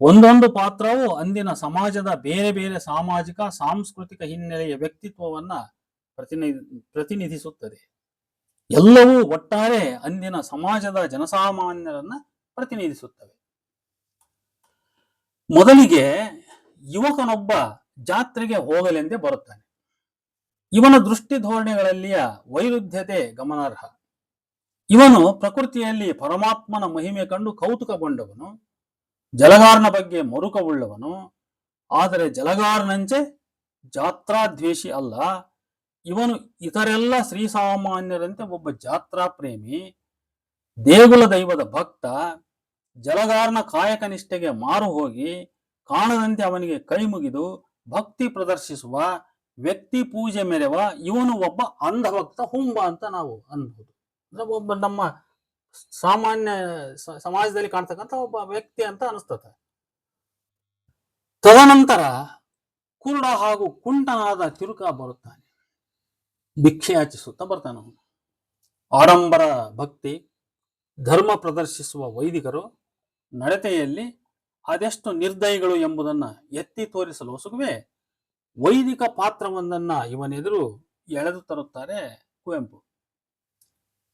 ಒಂದೊಂದು ಪಾತ್ರವು ಅಂದಿನ ಸಮಾಜದ ಬೇರೆ ಬೇರೆ ಸಾಮಾಜಿಕ ಸಾಂಸ್ಕೃತಿಕ ಹಿನ್ನೆಲೆಯ ವ್ಯಕ್ತಿತ್ವವನ್ನ ಪ್ರತಿನಿಧಿಸುತ್ತದೆ. ಎಲ್ಲವೂ ಒಟ್ಟಾರೆ ಅಂದಿನ ಸಮಾಜದ ಜನಸಾಮಾನ್ಯರನ್ನ ಪ್ರತಿನಿಧಿಸುತ್ತವೆ. ಮೊದಲಿಗೆ ಯುವಕನೊಬ್ಬ ಜಾತ್ರೆಗೆ ಹೋಗಲೆಂದೇ ಬರುತ್ತಾನೆ. ಇವನ ದೃಷ್ಟಿ ಧೋರಣೆಗಳಲ್ಲಿಯ ವೈರುಧ್ಯತೆ ಗಮನಾರ್ಹ. ಇವನು ಪ್ರಕೃತಿಯಲ್ಲಿ ಪರಮಾತ್ಮನ ಮಹಿಮೆ ಕಂಡು ಕೌತುಕಗೊಂಡವನು, ಜಲಗಾರನ ಬಗ್ಗೆ ಮರುಕವುಳ್ಳವನು. ಆದರೆ ಜಲಗಾರನಂಚೆ ಜಾತ್ರಾದ್ವೇಷಿ ಅಲ್ಲ. ಇವನು ಇತರೆಲ್ಲ ಶ್ರೀಸಾಮಾನ್ಯರಂತೆ ಒಬ್ಬ ಜಾತ್ರಾ ಪ್ರೇಮಿ, ದೇಗುಲ ದೈವದ ಭಕ್ತ. ಜಲಗಾರನ ಕಾಯಕ ನಿಷ್ಠೆಗೆ ಮಾರು ಹೋಗಿ ಕಾಣದಂತೆ ಅವನಿಗೆ ಕೈ ಮುಗಿದು ಭಕ್ತಿ ಪ್ರದರ್ಶಿಸುವ, ವ್ಯಕ್ತಿ ಪೂಜೆ ಮೆರೆವ ಇವನು ಒಬ್ಬ ಅಂಧಭಕ್ತ ಹುಂಬ ಅಂತ ನಾವು ಅನ್ಬಹುದು. ಅಂದ್ರೆ ಒಬ್ಬ ನಮ್ಮ ಸಾಮಾನ್ಯ ಸಮಾಜದಲ್ಲಿ ಕಾಣ್ತಕ್ಕಂಥ ಒಬ್ಬ ವ್ಯಕ್ತಿ ಅಂತ ಅನಿಸ್ತದೆ. ತದನಂತರ ಕುರುಡ ಹಾಗೂ ಕುಂಟನಾದ ತಿರುಕ ಬರುತ್ತಾನೆ. ಭಿಕ್ಷೆ ಯಾಚಿಸುತ್ತಾ ಬರ್ತಾನೆ ಅವನು. ಆಡಂಬರ ಭಕ್ತಿ, ಧರ್ಮ ಪ್ರದರ್ಶಿಸುವ ವೈದಿಕರು ನಡತೆಯಲ್ಲಿ ಅದೆಷ್ಟು ನಿರ್ದಯಿಗಳು ಎಂಬುದನ್ನ ಎತ್ತಿ ತೋರಿಸಲು ಹೊಸಗುವೆ ವೈದಿಕ ಪಾತ್ರವೊಂದನ್ನ ಇವನೆದುರು ಎಳೆದು ತರುತ್ತಾರೆ ಕುವೆಂಪು.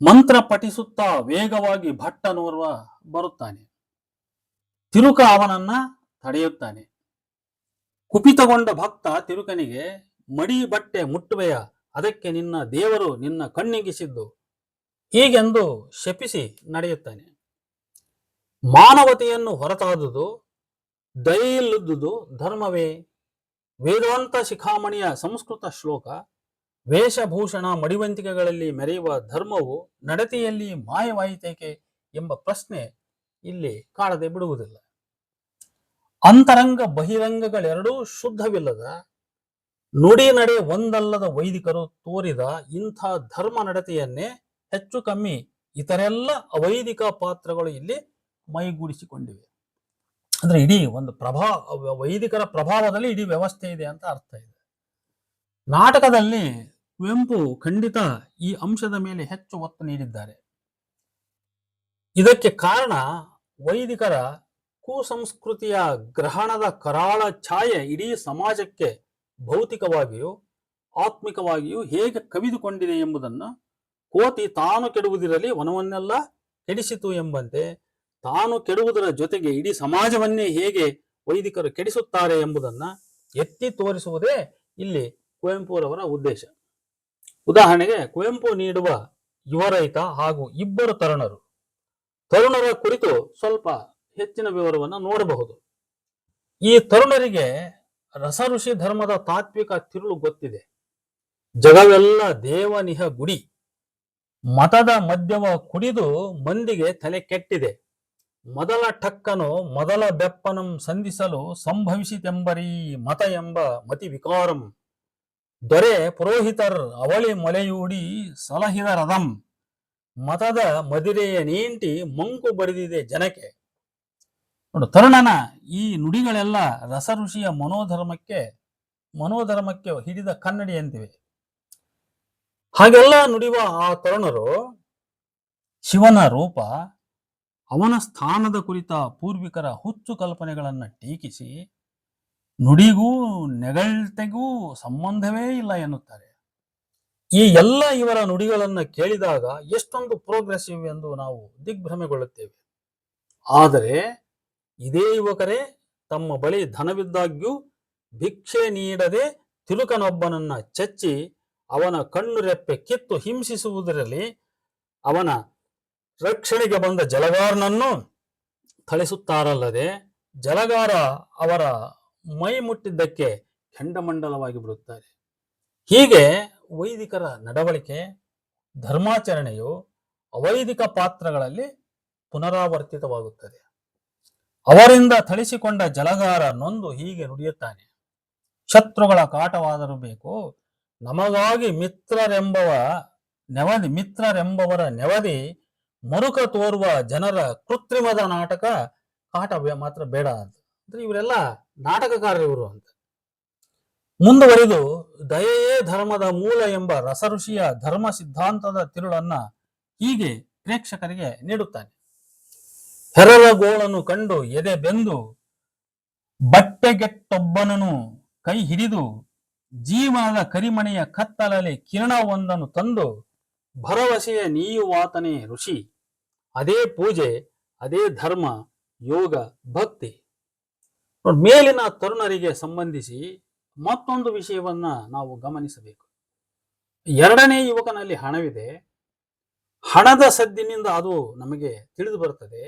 ಮಂತ್ರ ಪಠಿಸುತ್ತಾ ವೇಗವಾಗಿ ಭಟ್ಟನೋರ್ವ ಬರುತ್ತಾನೆ. ತಿರುಕ ಅವನನ್ನ ತಡೆಯುತ್ತಾನೆ. ಕುಪಿತಗೊಂಡ ಭಕ್ತ ತಿರುಕನಿಗೆ, ಮಡಿ ಬಟ್ಟೆ ಮುಟ್ಟುವೆಯ, ಅದಕ್ಕೆ ನಿನ್ನ ದೇವರು ನಿನ್ನ ಕಣ್ಣಿಗಿಸಿದ್ದು, ಹೀಗೆಂದು ಶಪಿಸಿ ನಡೆಯುತ್ತಾನೆ. ಮಾನವತೆಯನ್ನು ಹೊರತಾದುದು, ದಯೆಯಿಲ್ಲದುದು ಧರ್ಮವೇ? ವೇದಾಂತ ಶಿಖಾಮಣಿಯ ಸಂಸ್ಕೃತ ಶ್ಲೋಕ, ವೇಷಭೂಷಣ ಮಡಿವಂತಿಕೆಗಳಲ್ಲಿ ಮೆರೆಯುವ ಧರ್ಮವು ನಡತೆಯಲ್ಲಿ ಮಾಯವಾಯಿತೇಕೆ ಎಂಬ ಪ್ರಶ್ನೆ ಇಲ್ಲಿ ಕಾಡದೆ ಬಿಡುವುದಿಲ್ಲ. ಅಂತರಂಗ ಬಹಿರಂಗಗಳೆರಡೂ ಶುದ್ಧವಿಲ್ಲದ, ನುಡಿ ನಡೆ ಒಂದಲ್ಲದ ವೈದಿಕರು ತೋರಿದ ಇಂಥ ಧರ್ಮ ನಡತೆಯನ್ನೇ ಹೆಚ್ಚು ಕಮ್ಮಿ ಇತರೆಲ್ಲ ಅವೈದಿಕ ಪಾತ್ರಗಳು ಇಲ್ಲಿ ಮೈಗೂಡಿಸಿಕೊಂಡಿವೆ. ಅಂದ್ರೆ ಇಡೀ ಒಂದು ವೈದಿಕರ ಪ್ರಭಾವದಲ್ಲಿ ಇಡೀ ವ್ಯವಸ್ಥೆ ಇದೆ ಅಂತ ಅರ್ಥ ಇದೆ. ನಾಟಕದಲ್ಲಿ ಕುವೆಂಪು ಖಂಡಿತ ಈ ಅಂಶದ ಮೇಲೆ ಹೆಚ್ಚು ಒತ್ತು ನೀಡಿದ್ದಾರೆ. ಇದಕ್ಕೆ ಕಾರಣ ವೈದಿಕರ ಕುಸಂಸ್ಕೃತಿಯ ಗ್ರಹಣದ ಕರಾಳ ಛಾಯೆ ಇಡೀ ಸಮಾಜಕ್ಕೆ ಭೌತಿಕವಾಗಿಯೂ ಆತ್ಮಿಕವಾಗಿಯೂ ಹೇಗೆ ಕವಿದುಕೊಂಡಿದೆ ಎಂಬುದನ್ನು, ಕೋತಿ ತಾನು ಕೆಡುವುದಿರಲಿ ವನವನ್ನೆಲ್ಲ ಕೆಡಿಸಿತು ಎಂಬಂತೆ ತಾನು ಕೆಡುವುದರ ಜೊತೆಗೆ ಇಡೀ ಸಮಾಜವನ್ನೇ ಹೇಗೆ ವೈದಿಕರು ಕೆಡಿಸುತ್ತಾರೆ ಎಂಬುದನ್ನ ಎತ್ತಿ ತೋರಿಸುವುದೇ ಇಲ್ಲಿ ಕುವೆಂಪುರವರ ಉದ್ದೇಶ. ಉದಾಹರಣೆಗೆ ಕುವೆಂಪು ನೀಡುವ ಯುವರೈತ ಹಾಗೂ ಇಬ್ಬರು ತರುಣರ ಕುರಿತು ಸ್ವಲ್ಪ ಹೆಚ್ಚಿನ ವಿವರವನ್ನು ನೋಡಬಹುದು. ಈ ತರುಣರಿಗೆ ರಸಋಷಿ ಧರ್ಮದ ತಾತ್ವಿಕ ತಿರುಳು ಗೊತ್ತಿದೆ. ಜಗವೆಲ್ಲ ದೇವನಿಹ ಗುಡಿ, ಮತದ ಮದ್ಯವ ಕುಡಿದು ಮಂದಿಗೆ ತಲೆ ಕೆಟ್ಟಿದೆ. ಮೊದಲ ಠಕ್ಕನು ಮೊದಲ ಬೆಪ್ಪನಂ ಸಂಧಿಸಲು ಸಂಭವಿಸಿತೆಂಬರೀ ಮತ ಎಂಬ ಮತಿ ವಿಕಾರಂ. ದೊರೆ ಪುರೋಹಿತರ್ ಅವಳಿ ಮೊಲೆಯೂಡಿ ಸಲಹಿದ ರಥಂ. ಮತದ ಮದಿರೆಯ ನೀಂಟಿ ಮಂಕು ಬರೆದಿದೆ ಜನಕ್ಕೆ. ನೋಡು, ತರುಣನ ಈ ನುಡಿಗಳೆಲ್ಲ ರಸಋಷಿಯ ಮನೋಧರ್ಮಕ್ಕೆ ಹಿಡಿದ ಕನ್ನಡಿಯಂತಿವೆ. ಹಾಗೆಲ್ಲ ನುಡಿಯುವ ಆ ತರುಣರು ಶಿವನ ರೂಪ, ಅವನ ಸ್ಥಾನದ ಕುರಿತ ಪೂರ್ವಿಕರ ಹುಚ್ಚು ಕಲ್ಪನೆಗಳನ್ನ ಟೀಕಿಸಿ ನುಡಿಗೂ ನೆಗಳ್ತೆಗೂ ಸಂಬಂಧವೇ ಇಲ್ಲ ಎನ್ನುತ್ತಾರೆ. ಈ ಎಲ್ಲ ಇವರ ನುಡಿಗಳನ್ನ ಕೇಳಿದಾಗ ಎಷ್ಟೊಂದು ಪ್ರೋಗ್ರೆಸಿವ್ ಎಂದು ನಾವು ದಿಗ್ಭ್ರಮೆಗೊಳ್ಳುತ್ತೇವೆ. ಆದರೆ ಇದೇ ಯುವಕರೇ ತಮ್ಮ ಬಳಿ ಧನವಿದ್ದಾಗ್ಯೂ ಭಿಕ್ಷೆ ನೀಡದೆ ತಿರುಕನೊಬ್ಬನನ್ನ ಚಚ್ಚಿ ಅವನ ಕಣ್ಣು ರೆಪ್ಪೆ ಕಿತ್ತು ಹಿಂಸಿಸುವುದರಲ್ಲಿ ಅವನ ರಕ್ಷಣೆಗೆ ಬಂದ ಜಲಗಾರನನ್ನು ಥಳಿಸುತ್ತಾರಲ್ಲದೆ ಜಲಗಾರ ಅವರ ಮೈ ಮುಟ್ಟಿದ್ದಕ್ಕೆ ಕೆಂಡಮಂಡಲವಾಗಿ ಬಿಡುತ್ತಾರೆ. ಹೀಗೆ ವೈದಿಕರ ನಡವಳಿಕೆ ಧರ್ಮಾಚರಣೆಯು ಅವೈದಿಕ ಪಾತ್ರಗಳಲ್ಲಿ ಪುನರಾವರ್ತಿತವಾಗುತ್ತದೆ. ಅವರಿಂದ ಥಳಿಸಿಕೊಂಡ ಜಲಗಾರ ನೊಂದು ಹೀಗೆ ನುಡಿಯುತ್ತಾನೆ: ಶತ್ರುಗಳ ಕಾಟವಾದರೂ ಬೇಕು, ನಮಗಾಗಿ ಮಿತ್ರರೆಂಬವರ ನೆವದಿ ಮರುಕ ತೋರುವ ಜನರ ಕೃತ್ರಿಮದ ನಾಟಕ ಕಾಟ ಮಾತ್ರ ಬೇಡ ಅಂತ. ಅಂದ್ರೆ ಇವರೆಲ್ಲ ನಾಟಕಕಾರರು ಇವರು ಅಂತ. ಮುಂದುವರಿದು ದಯೆಯೇ ಧರ್ಮದ ಮೂಲ ಎಂಬ ರಸಋಷಿಯ ಧರ್ಮ ಸಿದ್ಧಾಂತದ ತಿರುಳನ್ನ ಹೀಗೆ ಪ್ರೇಕ್ಷಕರಿಗೆ ನೀಡುತ್ತಾನೆ: ಹೆರರ ಗೋಳನ್ನು ಕಂಡು ಎದೆ ಬೆಂದು ಬಟ್ಟೆಗೆಟ್ಟೊಬ್ಬನನ್ನು ಕೈ ಹಿಡಿದು ಜೀವನದ ಕರಿಮಣೆಯ ಕತ್ತಲಲ್ಲಿ ಕಿರಣವೊಂದನ್ನು ತಂದು ಭರವಸೆಯ ನೀಯುವಾತನೇ ಋಷಿ. ಅದೇ ಪೂಜೆ, ಅದೇ ಧರ್ಮ, ಯೋಗ, ಭಕ್ತಿ. ಮೇಲಿನ ತರುಣರಿಗೆ ಸಂಬಂಧಿಸಿ ಮತ್ತೊಂದು ವಿಷಯವನ್ನ ನಾವು ಗಮನಿಸಬೇಕು. ಎರಡನೇ ಯುವಕನಲ್ಲಿ ಹಣವಿದೆ. ಹಣದ ಸದ್ದಿನಿಂದ ಅದು ನಮಗೆ ತಿಳಿದು ಬರುತ್ತದೆ.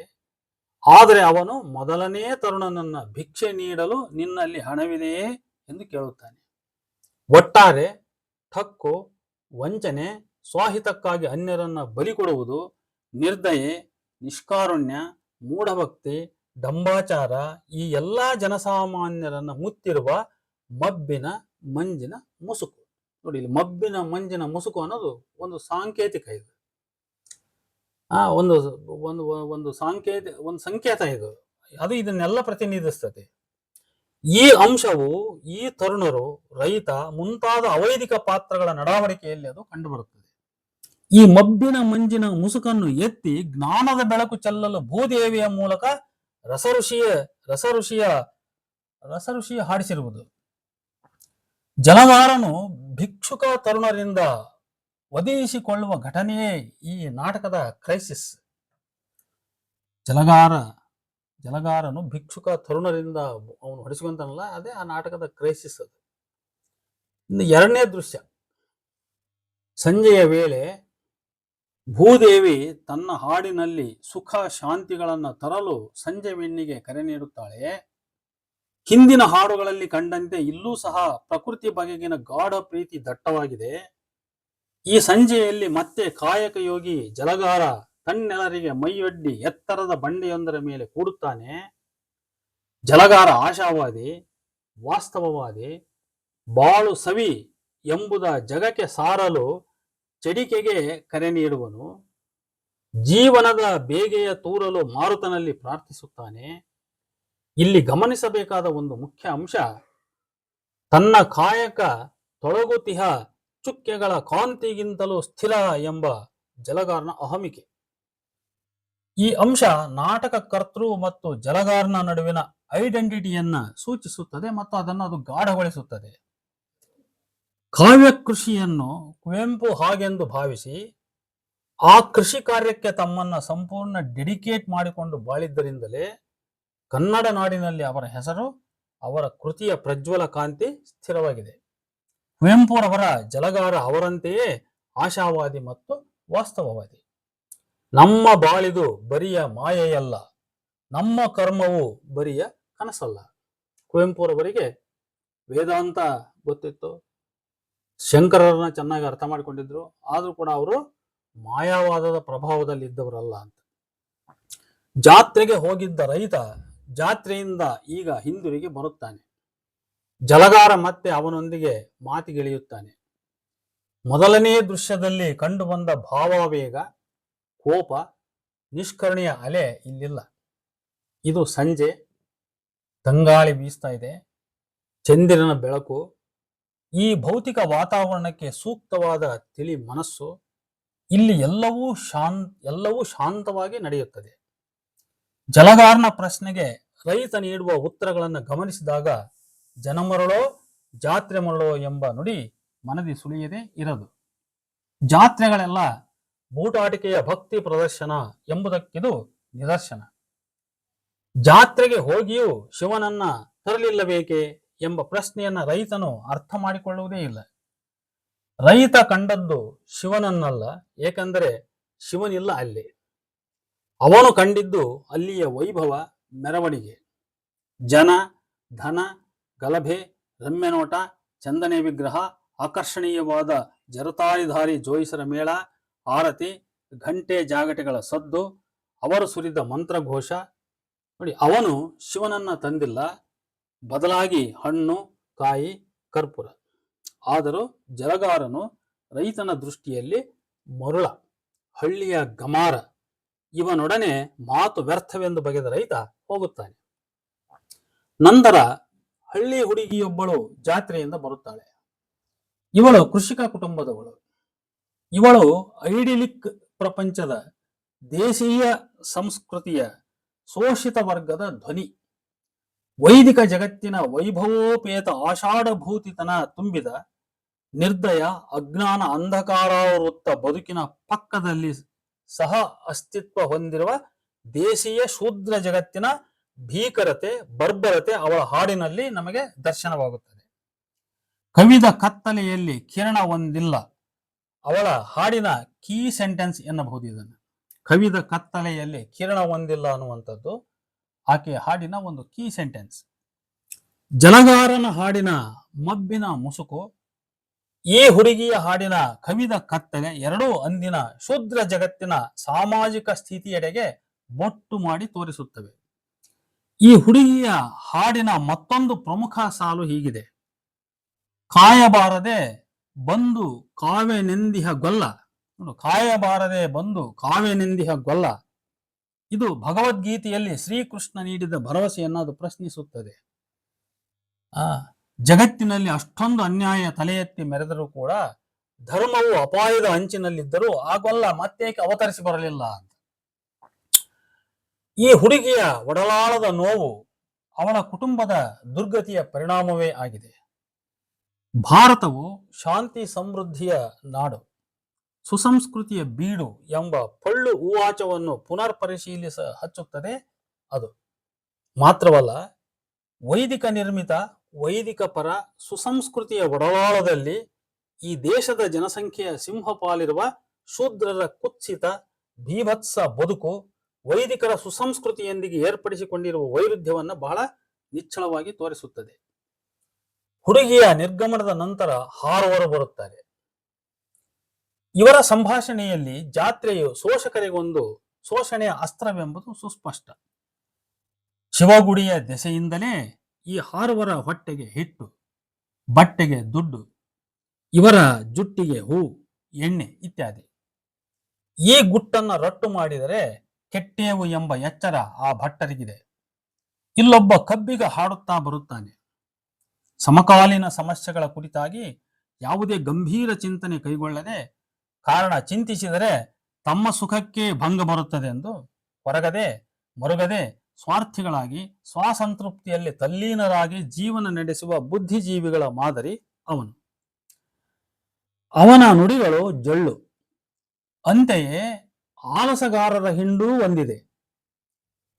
ಆದರೆ ಅವನು ಮೊದಲನೇ ತರುಣನನ್ನ ಭಿಕ್ಷೆ ನೀಡಲು ನಿನ್ನಲ್ಲಿ ಹಣವಿದೆಯೇ ಎಂದು ಕೇಳುತ್ತಾನೆ. ಒಟ್ಟಾರೆ ಠಕ್ಕು, ವಂಚನೆ, ಸ್ವಾಹಿತಕ್ಕಾಗಿ ಅನ್ಯರನ್ನ ಬಲಿ ಕೊಡುವುದು, ನಿರ್ದಯೆ, ನಿಷ್ಕಾರುಣ್ಯ, ಮೂಢಭಕ್ತಿ, ಡಂಬಾಚಾರ ಈ ಎಲ್ಲಾ ಜನಸಾಮಾನ್ಯರನ್ನ ಮುತ್ತಿರುವ ಮಬ್ಬಿನ ಮಂಜಿನ ಮುಸುಕು. ನೋಡಿ, ಇಲ್ಲಿ ಮಬ್ಬಿನ ಮಂಜಿನ ಮುಸುಕು ಅನ್ನೋದು ಒಂದು ಸಾಂಕೇತಿಕ. ಇದು ಒಂದು ಸಂಕೇತ ಇದು. ಅದು ಇದನ್ನೆಲ್ಲ ಪ್ರತಿನಿಧಿಸ್ತದೆ. ಈ ಅಂಶವು ಈ ತರುಣರು, ರೈತ ಮುಂತಾದ ಅವೈದಿಕ ಪಾತ್ರಗಳ ನಡವಳಿಕೆಯಲ್ಲಿ ಅದು ಕಂಡುಬರುತ್ತದೆ. ಈ ಮಬ್ಬಿನ ಮಂಜಿನ ಮುಸುಕನ್ನು ಎತ್ತಿ ಜ್ಞಾನದ ಬೆಳಕು ಚೆಲ್ಲಲು ಭೂದೇವಿಯ ಮೂಲಕ ರಸಋಷಿಯ ಹಾಡಿಸಿರುವುದು. ಜಲಗಾರನು ಭಿಕ್ಷುಕ ತರುಣರಿಂದ ಒದಗಿಸಿಕೊಳ್ಳುವ ಘಟನೆಯೇ ಈ ನಾಟಕದ ಕ್ರೈಸಿಸ್. ಜಲಗಾರನು ಭಿಕ್ಷುಕ ತರುಣರಿಂದ ಅವನು ಹೊಡಿಸಿಕೊಂತಾನಲ್ಲ, ಅದೇ ಆ ನಾಟಕದ ಕ್ರೈಸಿಸ್. ಅದು ಇನ್ನು ಎರಡನೇ ದೃಶ್ಯ. ಸಂಜೆಯ ವೇಳೆ ಭೂದೇವಿ ತನ್ನ ಹಾಡಿನಲ್ಲಿ ಸುಖ ಶಾಂತಿಗಳನ್ನು ತರಲು ಸಂಜೆ ಬೆನ್ನಿಗೆ ಕರೆ ನೀಡುತ್ತಾಳೆ. ಹಿಂದಿನ ಹಾಡುಗಳಲ್ಲಿ ಕಂಡಂತೆ ಇಲ್ಲೂ ಸಹ ಪ್ರಕೃತಿ ಬಗೆಗಿನ ಗಾಢ ಪ್ರೀತಿ ದಟ್ಟವಾಗಿದೆ. ಈ ಸಂಜೆಯಲ್ಲಿ ಮತ್ತೆ ಕಾಯಕ ಯೋಗಿ ಜಲಗಾರ ತನ್ನೆಲ್ಲರಿಗೆ ಮೈಯೊಡ್ಡಿ ಎತ್ತರದ ಬಂಡೆಯೊಂದರ ಮೇಲೆ ಕೂಡುತ್ತಾನೆ. ಜಲಗಾರ ಆಶಾವಾದಿ, ವಾಸ್ತವವಾದಿ, ಬಾಳು ಸವಿ ಎಂಬುದ ಜಗಕ್ಕೆ ಸಾರಲು ಚಡಿಕೆಗೆ ಕರೆ ನೀಡುವನು. ಜೀವನದ ಬೇಗೆಯ ತೂರಲು ಮಾರುತನಲ್ಲಿ ಪ್ರಾರ್ಥಿಸುತ್ತಾನೆ. ಇಲ್ಲಿ ಗಮನಿಸಬೇಕಾದ ಒಂದು ಮುಖ್ಯ ಅಂಶ, ತನ್ನ ಕಾಯಕ ತೊಳಗುತಿಹ ಚುಕ್ಕೆಗಳ ಕಾಂತಿಗಿಂತಲೂ ಸ್ಥಿರ ಎಂಬ ಜಲಗಾರನ ಅಹಮಿಕೆ. ಈ ಅಂಶ ನಾಟಕ ಕರ್ತೃ ಮತ್ತು ಜಲಗಾರನ ನಡುವಿನ ಐಡೆಂಟಿಟಿಯನ್ನ ಸೂಚಿಸುತ್ತದೆ ಮತ್ತು ಅದನ್ನು ಅದು ಗಾಢಗೊಳಿಸುತ್ತದೆ. ಕಾವ್ಯ ಕೃಷಿಯನ್ನು ಕುವೆಂಪು ಹಾಗೆಂದು ಭಾವಿಸಿ ಆ ಕೃಷಿ ಕಾರ್ಯಕ್ಕೆ ತಮ್ಮನ್ನ ಸಂಪೂರ್ಣ ಡೆಡಿಕೇಟ್ ಮಾಡಿಕೊಂಡು ಬಾಳಿದ್ದರಿಂದಲೇ ಕನ್ನಡ ನಾಡಿನಲ್ಲಿ ಅವರ ಹೆಸರು, ಅವರ ಕೃತಿಯ ಪ್ರಜ್ವಲ ಕಾಂತಿ ಸ್ಥಿರವಾಗಿದೆ. ಕುವೆಂಪುರವರ ಜಲಗಾರ ಅವರಂತೆಯೇ ಆಶಾವಾದಿ ಮತ್ತು ವಾಸ್ತವವಾದಿ. ನಮ್ಮ ಬಾಳಿದು ಬರಿಯ ಮಾಯೆಯಲ್ಲ, ನಮ್ಮ ಕರ್ಮವು ಬರಿಯ ಕನಸಲ್ಲ. ಕುವೆಂಪುರವರಿಗೆ ವೇದಾಂತ ಗೊತ್ತಿತ್ತು, ಶಂಕರರನ್ನ ಚೆನ್ನಾಗಿ ಅರ್ಥ ಮಾಡಿಕೊಂಡಿದ್ರು. ಆದ್ರೂ ಕೂಡ ಅವರು ಮಾಯಾವಾದದ ಪ್ರಭಾವದಲ್ಲಿ ಇದ್ದವರಲ್ಲ ಅಂತ. ಜಾತ್ರೆಗೆ ಹೋಗಿದ್ದ ರೈತ ಜಾತ್ರೆಯಿಂದ ಈಗ ಹಿಂದಿರುಗಿ ಬರುತ್ತಾನೆ. ಜಲಗಾರ ಮತ್ತೆ ಅವನೊಂದಿಗೆ ಮಾತಿಗಿಳಿಯುತ್ತಾನೆ. ಮೊದಲನೇ ದೃಶ್ಯದಲ್ಲಿ ಕಂಡುಬಂದ ಭಾವಾವೇಗ, ಕೋಪ, ನಿಷ್ಕರುಣೆಯ ಅಲೆ ಇಲ್ಲಿಲ್ಲ. ಇದು ಸಂಜೆ, ತಂಗಾಳಿ ಬೀಸ್ತಾ ಇದೆ, ಚಂದಿರನ ಬೆಳಕು, ಈ ಭೌತಿಕ ವಾತಾವರಣಕ್ಕೆ ಸೂಕ್ತವಾದ ತಿಳಿ ಮನಸ್ಸು. ಇಲ್ಲಿ ಎಲ್ಲವೂ ಶಾಂತವಾಗಿ ನಡೆಯುತ್ತದೆ. ಜಲಗಾರನ ಪ್ರಶ್ನೆಗೆ ರೈತ ನೀಡುವ ಉತ್ತರಗಳನ್ನು ಗಮನಿಸಿದಾಗ ಜನಮರಳೋ ಜಾತ್ರೆ ಮರಳೋ ಎಂಬ ನುಡಿ ಮನದಿ ಸುಳಿಯದೆ ಇರದು. ಜಾತ್ರೆಗಳೆಲ್ಲ ಬೂಟಾಟಿಕೆಯ ಭಕ್ತಿ ಪ್ರದರ್ಶನ ಎಂಬುದಕ್ಕಿದು ನಿದರ್ಶನ. ಜಾತ್ರೆಗೆ ಹೋಗಿಯೂ ಶಿವನನ್ನ ತರಲಿಲ್ಲಬೇಕೆ ಎಂಬ ಪ್ರಶ್ನೆಯನ್ನ ರೈತನು ಅರ್ಥ ಮಾಡಿಕೊಳ್ಳುವುದೇ ಇಲ್ಲ. ರೈತ ಕಂಡದ್ದು ಶಿವನನ್ನಲ್ಲ, ಏಕೆಂದರೆ ಶಿವನಿಲ್ಲ ಅಲ್ಲಿ. ಅವನು ಕಂಡಿದ್ದು ಅಲ್ಲಿಯ ವೈಭವ, ಮೆರವಣಿಗೆ, ಜನ, ಧನ, ಗಲಭೆ, ರಮ್ಯನೋಟ, ಚಂದನೆ ವಿಗ್ರಹ, ಆಕರ್ಷಣೀಯವಾದ ಜರತಾರಿಧಾರಿ ಜೋಯಿಸರ ಮೇಳ, ಆರತಿ, ಘಂಟೆ ಜಾಗಟೆಗಳ ಸದ್ದು, ಅವರು ಸುರಿದ ಮಂತ್ರಘೋಷ. ನೋಡಿ, ಅವನು ಶಿವನನ್ನ ತಂದಿಲ್ಲ, ಬದಲಾಗಿ ಹಣ್ಣು, ಕಾಯಿ, ಕರ್ಪೂರ. ಆದರೂ ಜಲಗಾರನು ರೈತನ ದೃಷ್ಟಿಯಲ್ಲಿ ಮರುಳ, ಹಳ್ಳಿಯ ಗಮಾರ, ಇವನೊಡನೆ ಮಾತು ವ್ಯರ್ಥವೆಂದು ಬಗೆದ ರೈತ ಹೋಗುತ್ತಾನೆ. ನಂತರ ಹಳ್ಳಿ ಹುಡುಗಿಯೊಬ್ಬಳು ಜಾತ್ರೆಯಿಂದ ಬರುತ್ತಾಳೆ. ಇವಳು ಕೃಷಿಕ ಕುಟುಂಬದವಳು. ಇವಳು ಐಡಿಲಿಕ್ ಪ್ರಪಂಚದ, ದೇಶೀಯ ಸಂಸ್ಕೃತಿಯ ಶೋಷಿತ ವರ್ಗದ ಧ್ವನಿ. ವೈದಿಕ ಜಗತ್ತಿನ ವೈಭವೋಪೇತ ಆಷಾಢಭೂತಿತನ ತುಂಬಿದ ನಿರ್ದಯ, ಅಜ್ಞಾನ, ಅಂಧಕಾರಾವೃತ್ತ ಬದುಕಿನ ಪಕ್ಕದಲ್ಲಿ ಸಹ ಅಸ್ತಿತ್ವ ಹೊಂದಿರುವ ದೇಶೀಯ ಶೂದ್ರ ಜಗತ್ತಿನ ಭೀಕರತೆ, ಬರ್ಬರತೆ ಅವಳ ಹಾಡಿನಲ್ಲಿ ನಮಗೆ ದರ್ಶನವಾಗುತ್ತದೆ. ಕವಿದ ಕತ್ತಲೆಯಲ್ಲಿ ಕಿರಣ ಒಂದಿಲ್ಲ, ಅವಳ ಹಾಡಿನ ಕೀ ಸೆಂಟೆನ್ಸ್ ಎನ್ನಬಹುದು ಇದನ್ನು. ಕವಿದ ಕತ್ತಲೆಯಲ್ಲಿ ಕಿರಣ ಒಂದಿಲ್ಲ ಅನ್ನುವಂಥದ್ದು ಆಕೆಯ ಹಾಡಿನ ಒಂದು ಕೀ ಸೆಂಟೆನ್ಸ್. ಜಲಗಾರನ ಹಾಡಿನ ಮಬ್ಬಿನ ಮುಸುಕು, ಈ ಹುಡುಗಿಯ ಹಾಡಿನ ಕವಿದ ಕತ್ತಲೆ ಎರಡೂ ಅಂದಿನ ಶೂದ್ರ ಜಗತ್ತಿನ ಸಾಮಾಜಿಕ ಸ್ಥಿತಿಯೆಡೆಗೆ ಬೊಟ್ಟು ಮಾಡಿ ತೋರಿಸುತ್ತವೆ. ಈ ಹುಡುಗಿಯ ಹಾಡಿನ ಮತ್ತೊಂದು ಪ್ರಮುಖ ಸಾಲು ಹೀಗಿದೆ: ಕಾಯಬಾರದೆ ಬಂದು ಕಾವೆನೆಂದಿಹ ಗೊಲ್ಲ. ಕಾಯಬಾರದೆ ಬಂದು ಕಾವೆನೆಂದಿಹ ಗೊಲ್ಲ, ಇದು ಭಗವದ್ಗೀತೆಯಲ್ಲಿ ಶ್ರೀಕೃಷ್ಣ ನೀಡಿದ ಭರವಸೆಯನ್ನು ಅದು ಪ್ರಶ್ನಿಸುತ್ತದೆ. ಜಗತ್ತಿನಲ್ಲಿ ಅಷ್ಟೊಂದು ಅನ್ಯಾಯ ತಲೆ ಎತ್ತಿ ಮೆರೆದರೂ ಕೂಡ, ಧರ್ಮವು ಅಪಾಯದ ಅಂಚಿನಲ್ಲಿದ್ದರೂ ಆ ಗೊಲ್ಲ ಮತ್ತೇಕೆ ಅವತರಿಸಿ ಬರಲಿಲ್ಲ ಅಂತ. ಈ ಹುಡುಗಿಯ ಒಡಲಾಳದ ನೋವು ಅವಳ ಕುಟುಂಬದ ದುರ್ಗತಿಯ ಪರಿಣಾಮವೇ ಆಗಿದೆ. ಭಾರತವು ಶಾಂತಿ ಸಮೃದ್ಧಿಯ ನಾಡು, ಸುಸಂಸ್ಕೃತಿಯ ಬೀಡು ಎಂಬ ಪಳ್ಳು ಉವಾಚವನ್ನು ಪುನರ್ ಪರಿಶೀಲಿಸ ಹಚ್ಚುತ್ತದೆ ಅದು. ಮಾತ್ರವಲ್ಲ, ವೈದಿಕ ನಿರ್ಮಿತ, ವೈದಿಕ ಪರ ಸುಸಂಸ್ಕೃತಿಯ ಒಡಲಾಳದಲ್ಲಿ ಈ ದೇಶದ ಜನಸಂಖ್ಯೆಯ ಸಿಂಹಪಾಲಿರುವ ಶೂದ್ರರ ಕುತ್ಸಿತ ಭೀಭತ್ಸ ಬದುಕು ವೈದಿಕರ ಸುಸಂಸ್ಕೃತಿಯೊಂದಿಗೆ ಏರ್ಪಡಿಸಿಕೊಂಡಿರುವ ವೈರುಧ್ಯವನ್ನು ಬಹಳ ನಿಚ್ಚಳವಾಗಿ ತೋರಿಸುತ್ತದೆ. ಹುಡುಗಿಯ ನಿರ್ಗಮನದ ನಂತರ ಹಾರುವರು ಬರುತ್ತಾರೆ. ಇವರ ಸಂಭಾಷಣೆಯಲ್ಲಿ ಜಾತ್ರೆಯು ಶೋಷಕರಿಗೊಂದು ಶೋಷಣೆಯ ಅಸ್ತ್ರವೆಂಬುದು ಸುಸ್ಪಷ್ಟ. ಶಿವಗುಡಿಯ ದೆಸೆಯಿಂದಲೇ ಈ ಹಾರುವರ ಹೊಟ್ಟೆಗೆ ಹಿಟ್ಟು, ಬಟ್ಟೆಗೆ ದುಡ್ಡು, ಇವರ ಜುಟ್ಟಿಗೆ ಹೂ, ಎಣ್ಣೆ ಇತ್ಯಾದಿ. ಈ ಗುಟ್ಟನ್ನ ರಟ್ಟು ಮಾಡಿದರೆ ಕೆಟ್ಟೇವು ಎಂಬ ಎಚ್ಚರ ಆ ಭಟ್ಟರಿಗಿದೆ. ಇಲ್ಲೊಬ್ಬ ಕಬ್ಬಿಗ ಹಾಡುತ್ತಾ ಬರುತ್ತಾನೆ. ಸಮಕಾಲೀನ ಸಮಸ್ಯೆಗಳ ಕುರಿತಾಗಿ ಯಾವುದೇ ಗಂಭೀರ ಚಿಂತನೆ ಕೈಗೊಳ್ಳದೆ, ಕಾರಣ ಚಿಂತಿಸಿದರೆ ತಮ್ಮ ಸುಖಕ್ಕೆ ಭಂಗ ಬರುತ್ತದೆ ಎಂದು ಹೊರಗದೆ ಮರುಗದೆ ಸ್ವಾರ್ಥಿಗಳಾಗಿ ಸ್ವಾಸಂತೃಪ್ತಿಯಲ್ಲಿ ತಲ್ಲೀನರಾಗಿ ಜೀವನ ನಡೆಸುವ ಬುದ್ಧಿಜೀವಿಗಳ ಮಾದರಿ ಅವನು. ಅವನ ನುಡಿಗಳು ಜೊಳ್ಳು. ಅಂತೆಯೇ ಆಲಸಗಾರರ ಹಿಂಡೂ ಒಂದಿದೆ.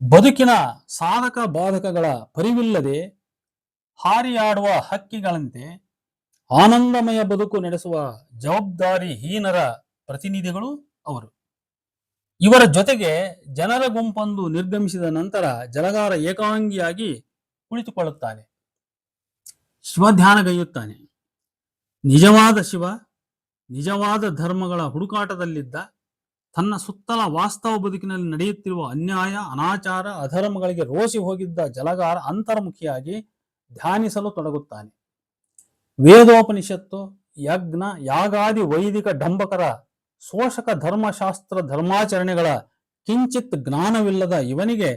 ಬದುಕಿನ ಸಾಧಕ ಬಾಧಕಗಳ ಪರಿವಿಲ್ಲದೆ ಹಾರಿಯಾಡುವ ಹಕ್ಕಿಗಳಂತೆ ಆನಂದಮಯ ಬದುಕು ನಡೆಸುವ ಜವಾಬ್ದಾರಿ ಹೀನರ ಪ್ರತಿನಿಧಿಗಳು ಅವರು. ಇವರ ಜೊತೆಗೆ ಜನರ ಗುಂಪೊಂದು ನಿರ್ಗಮಿಸಿದ ನಂತರ ಜಲಗಾರ ಏಕಾಂಗಿಯಾಗಿ ಕುಳಿತುಕೊಳ್ಳುತ್ತಾನೆ, ಶಿವಧ್ಯಾನಗೈಯುತ್ತಾನೆ. ನಿಜವಾದ ಶಿವ, ನಿಜವಾದ ಧರ್ಮಗಳ ಹುಡುಕಾಟದಲ್ಲಿದ್ದ, ತನ್ನ ಸುತ್ತಲ ವಾಸ್ತವ ಬದುಕಿನಲ್ಲಿ ನಡೆಯುತ್ತಿರುವ ಅನ್ಯಾಯ, ಅನಾಚಾರ, ಅಧರ್ಮಗಳಿಗೆ ರೋಸಿ ಹೋಗಿದ್ದ ಜಲಗಾರ ಅಂತರ್ಮುಖಿಯಾಗಿ ಧ್ಯಾನಿಸಲು ತೊಡಗುತ್ತಾನೆ. ವೇದೋಪನಿಷತ್ತು, ಯಜ್ಞ, ಯಾಗಾದಿ ವೈದಿಕ ಡಂಬಕರ ಶೋಷಕ ಧರ್ಮಶಾಸ್ತ್ರ ಧರ್ಮಾಚರಣೆಗಳ ಕಿಂಚಿತ್ ಜ್ಞಾನವಿಲ್ಲದ ಇವನಿಗೆ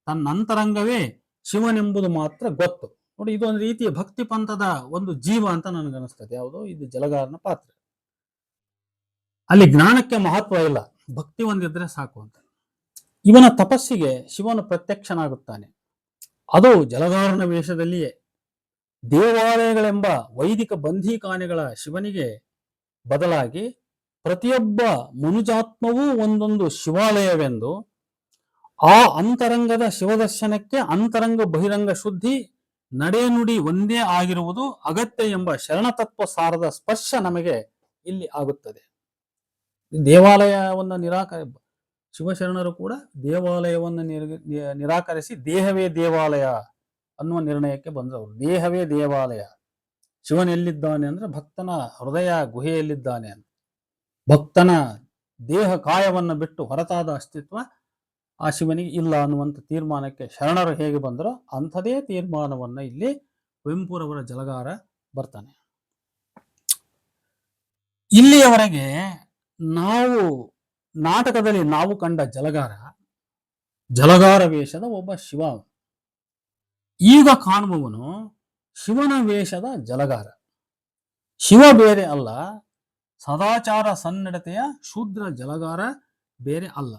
ತನ್ನಂತರಂಗವೇ ಶಿವನೆಂಬುದು ಮಾತ್ರ ಗೊತ್ತು. ನೋಡಿ, ಇದೊಂದು ರೀತಿಯ ಭಕ್ತಿ ಪಂಥದ ಒಂದು ಜೀವ ಅಂತ ನನಗನ್ನಿಸ್ತದೆ. ಯಾವುದು ಇದು ಜಲಗಾರನ ಪಾತ್ರ. ಅಲ್ಲಿ ಜ್ಞಾನಕ್ಕೆ ಮಹತ್ವ ಇಲ್ಲ, ಭಕ್ತಿ ಒಂದಿದ್ರೆ ಸಾಕು ಅಂತ. ಇವನ ತಪಸ್ಸಿಗೆ ಶಿವನು ಪ್ರತ್ಯಕ್ಷನಾಗುತ್ತಾನೆ. ಅದು ಜಲಗಾರನ ವೇಷದಲ್ಲಿಯೇ. ದೇವಾಲಯಗಳೆಂಬ ವೈದಿಕ ಬಂಧೀಖಾನೆಗಳ ಶಿವನಿಗೆ ಬದಲಾಗಿ ಪ್ರತಿಯೊಬ್ಬ ಮನುಜಾತ್ಮವೂ ಒಂದೊಂದು ಶಿವಾಲಯವೆಂದು, ಆ ಅಂತರಂಗದ ಶಿವದರ್ಶನಕ್ಕೆ ಅಂತರಂಗ ಬಹಿರಂಗ ಶುದ್ಧಿ ನಡೆನುಡಿ ಒಂದೇ ಆಗಿರುವುದು ಅಗತ್ಯ ಎಂಬ ಶರಣತತ್ವ ಸಾರದ ಸ್ಪರ್ಶ ನಮಗೆ ಇಲ್ಲಿ ಆಗುತ್ತದೆ. ದೇವಾಲಯವನ್ನು ಶಿವಶರಣರು ಕೂಡ ದೇವಾಲಯವನ್ನು ನಿರಾಕರಿಸಿ ದೇಹವೇ ದೇವಾಲಯ ಅನ್ನುವ ನಿರ್ಣಯಕ್ಕೆ ಬಂದವರು. ದೇಹವೇ ದೇವಾಲಯ, ಶಿವನೆಲ್ಲಿದ್ದಾನೆ ಅಂದ್ರೆ ಭಕ್ತನ ಹೃದಯ ಗುಹೆಯಲ್ಲಿದ್ದಾನೆ ಅಂತ. ಭಕ್ತನ ದೇಹ ಕಾಯವನ್ನು ಬಿಟ್ಟು ಹೊರತಾದ ಅಸ್ತಿತ್ವ ಆ ಶಿವನಿಗೆ ಇಲ್ಲ ಅನ್ನುವಂಥ ತೀರ್ಮಾನಕ್ಕೆ ಶರಣರು ಹೇಗೆ ಬಂದರೋ ಅಂಥದೇ ತೀರ್ಮಾನವನ್ನು ಇಲ್ಲಿ ಕುವೆಂಪುರವರ ಜಲಗಾರ ಬರ್ತಾನೆ. ಇಲ್ಲಿಯವರೆಗೆ ನಾವು ನಾಟಕದಲ್ಲಿ ನಾವು ಕಂಡ ಜಲಗಾರ ವೇಷದ ಒಬ್ಬ ಶಿವ. ಈಗ ಕಾಣುವವನು ಶಿವನ ವೇಷದ ಜಲಗಾರ. ಶಿವ ಬೇರೆ ಅಲ್ಲ, ಸದಾಚಾರ ಸನ್ನಡತೆಯ ಶೂದ್ರ ಜಲಗಾರ ಬೇರೆ ಅಲ್ಲ.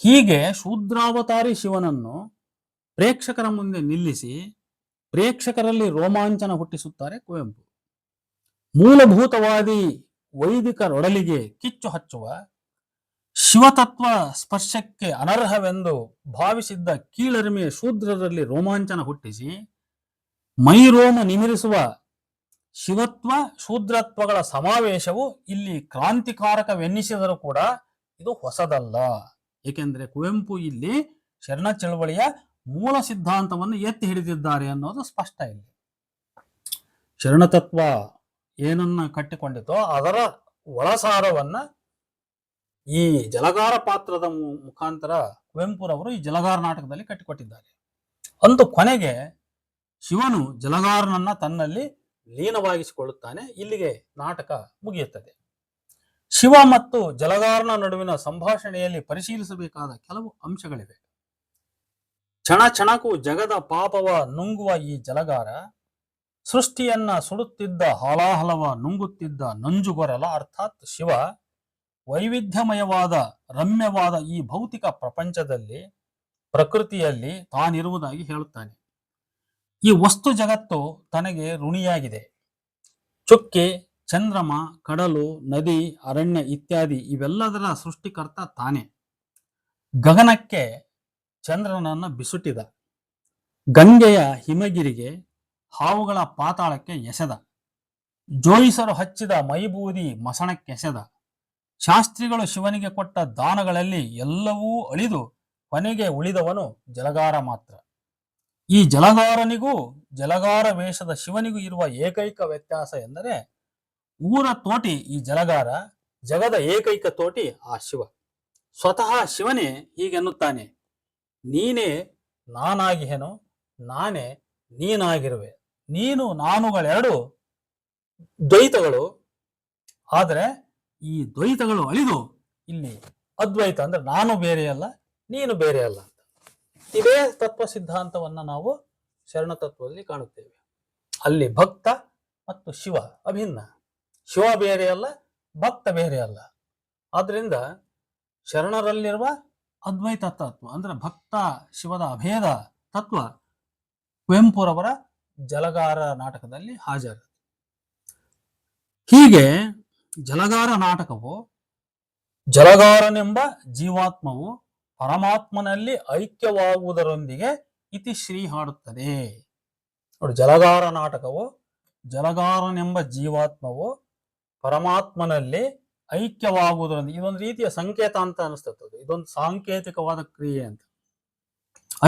ಹೀಗೆ ಶೂದ್ರಾವತಾರಿ ಶಿವನನ್ನು ಪ್ರೇಕ್ಷಕರ ಮುಂದೆ ನಿಲ್ಲಿಸಿ ಪ್ರೇಕ್ಷಕರಲ್ಲಿ ರೋಮಾಂಚನ ಹುಟ್ಟಿಸುತ್ತಾರೆ ಕುವೆಂಪು. ಮೂಲಭೂತವಾದಿ ವೈದಿಕರೊಡಲಿಗೆ ಕಿಚ್ಚು ಹಚ್ಚುವ, ಶಿವತತ್ವ ಸ್ಪರ್ಶಕ್ಕೆ ಅನರ್ಹವೆಂದು ಭಾವಿಸಿದ್ದ ಕೀಳರಿಮೆಯ ಶೂದ್ರರಲ್ಲಿ ರೋಮಾಂಚನ ಹುಟ್ಟಿಸಿ ಮೈರೋಮ ನಿಮಿರಿಸುವ ಶಿವತ್ವ ಶೂದ್ರತ್ವಗಳ ಸಮಾವೇಶವು ಇಲ್ಲಿ ಕ್ರಾಂತಿಕಾರಕವೆನ್ನಿಸಿದರೂ ಕೂಡ ಇದು ಹೊಸದಲ್ಲ. ಏಕೆಂದರೆ ಕುವೆಂಪು ಇಲ್ಲಿ ಶರಣ ಚಳವಳಿಯ ಮೂಲ ಸಿದ್ಧಾಂತವನ್ನು ಎತ್ತಿ ಹಿಡಿದಿದ್ದಾರೆ ಅನ್ನೋದು ಸ್ಪಷ್ಟ. ಇಲ್ಲಿ ಶರಣತತ್ವ ಏನನ್ನ ಕಟ್ಟಿಕೊಂಡಿತೋ ಅದರ ಒಳಸಾರವನ್ನ ಈ ಜಲಗಾರ ಪಾತ್ರದ ಮುಖಾಂತರ ಕುವೆಂಪುರವರು ಈ ಜಲಗಾರ ನಾಟಕದಲ್ಲಿ ಕಟ್ಟಿಕೊಟ್ಟಿದ್ದಾರೆ. ಅಂದು ಕೊನೆಗೆ ಶಿವನು ಜಲಗಾರನನ್ನ ತನ್ನಲ್ಲಿ ಲೀನವಾಗಿಸಿಕೊಳ್ಳುತ್ತಾನೆ. ಇಲ್ಲಿಗೆ ನಾಟಕ ಮುಗಿಯುತ್ತದೆ. ಶಿವ ಮತ್ತು ಜಲಗಾರನ ನಡುವಿನ ಸಂಭಾಷಣೆಯಲ್ಲಿ ಪರಿಶೀಲಿಸಬೇಕಾದ ಕೆಲವು ಅಂಶಗಳಿವೆ. ಕ್ಷಣಕ್ಕೂ ಜಗದ ಪಾಪವ ನುಂಗುವ ಈ ಜಲಗಾರ ಸೃಷ್ಟಿಯನ್ನ ಸುಡುತ್ತಿದ್ದ ಹಾಲಾಹಲವ ನುಂಗುತ್ತಿದ್ದ ನಂಜುಗೊರಲ ಅರ್ಥಾತ್ ಶಿವ ವೈವಿಧ್ಯಮಯವಾದ ರಮ್ಯವಾದ ಈ ಭೌತಿಕ ಪ್ರಪಂಚದಲ್ಲಿ ಪ್ರಕೃತಿಯಲ್ಲಿ ತಾನಿರುವುದಾಗಿ ಹೇಳುತ್ತಾನೆ. ಈ ವಸ್ತು ಜಗತ್ತು ತನಗೆ ಋಣಿಯಾಗಿದೆ. ಚುಕ್ಕೆ, ಚಂದ್ರಮ, ಕಡಲು, ನದಿ, ಅರಣ್ಯ ಇತ್ಯಾದಿ ಇವೆಲ್ಲದರ ಸೃಷ್ಟಿಕರ್ತ ತಾನೇ. ಗಗನಕ್ಕೆ ಚಂದ್ರನನ್ನ ಬಿಸುಟಿದ, ಗಂಗೆಯ ಹಿಮಗಿರಿಗೆ, ಹಾವುಗಳ ಪಾತಾಳಕ್ಕೆ ಎಸೆದ, ಜೋಯಿಸರು ಹಚ್ಚಿದ ಮೈಬೂದಿ ಮಸಣಕ್ಕೆಸೆದ, ಶಾಸ್ತ್ರಿಗಳು ಶಿವನಿಗೆ ಕೊಟ್ಟ ದಾನಗಳಲ್ಲಿ ಎಲ್ಲವೂ ಅಳಿದು ಕೊನೆಗೆ ಉಳಿದವನು ಜಲಗಾರ ಮಾತ್ರ. ಈ ಜಲಗಾರನಿಗೂ ಜಲಗಾರ ವೇಷದ ಶಿವನಿಗೂ ಇರುವ ಏಕೈಕ ವ್ಯತ್ಯಾಸ ಎಂದರೆ ಊರ ತೋಟಿ ಈ ಜಲಗಾರ, ಜಗದ ಏಕೈಕ ತೋಟಿ ಆ ಶಿವ. ಸ್ವತಃ ಶಿವನೇ ಹೀಗೆನ್ನುತ್ತಾನೆ, ನೀನೇ ನಾನಾಗಿಹೆನು, ನಾನೇ ನೀನಾಗಿರುವೆ. ನೀನು ನಾನುಗಳೆರಡು ದ್ವೈತಗಳು, ಆದರೆ ಈ ದ್ವೈತಗಳು ಅಳಿದು ಇಲ್ಲಿ ಅದ್ವೈತ ಅಂದ್ರೆ ನಾನು ಬೇರೆಯಲ್ಲ ನೀನು ಬೇರೆಯಲ್ಲ ಅಂತ. ಇದೇ ತತ್ವ ಸಿದ್ಧಾಂತವನ್ನ ನಾವು ಶರಣ ತತ್ವದಲ್ಲಿ ಕಾಣುತ್ತೇವೆ. ಅಲ್ಲಿ ಭಕ್ತ ಮತ್ತು ಶಿವ ಅಭಿನ್ನ. ಶಿವ ಬೇರೆಯಲ್ಲ, ಭಕ್ತ ಬೇರೆಯಲ್ಲ. ಆದ್ರಿಂದ ಶರಣರಲ್ಲಿರುವ ಅದ್ವೈತ ತತ್ವ ಅಂದ್ರೆ ಭಕ್ತ ಶಿವದ ಅಭೇದ ತತ್ವ ಕುವೆಂಪುರವರ ಜಲಗಾರ ನಾಟಕದಲ್ಲಿ ಹಾಜರು. ಹೀಗೆ ಜಲಗಾರ ನಾಟಕವು ಜಲಗಾರನೆಂಬ ಜೀವಾತ್ಮವು ಪರಮಾತ್ಮನಲ್ಲಿ ಐಕ್ಯವಾಗುವುದರೊಂದಿಗೆ ಇತಿಶ್ರೀ ಹಾಡುತ್ತದೆ. ನೋಡಿ, ಜಲಗಾರ ನಾಟಕವು ಜಲಗಾರನೆಂಬ ಜೀವಾತ್ಮವು ಪರಮಾತ್ಮನಲ್ಲಿ ಐಕ್ಯವಾಗುವುದರೊಂದಿಗೆ, ಇದೊಂದು ರೀತಿಯ ಸಂಕೇತ ಅಂತ ಅನಿಸ್ತದೆ. ಇದೊಂದು ಸಾಂಕೇತಿಕವಾದ ಕ್ರಿಯೆ ಅಂತ.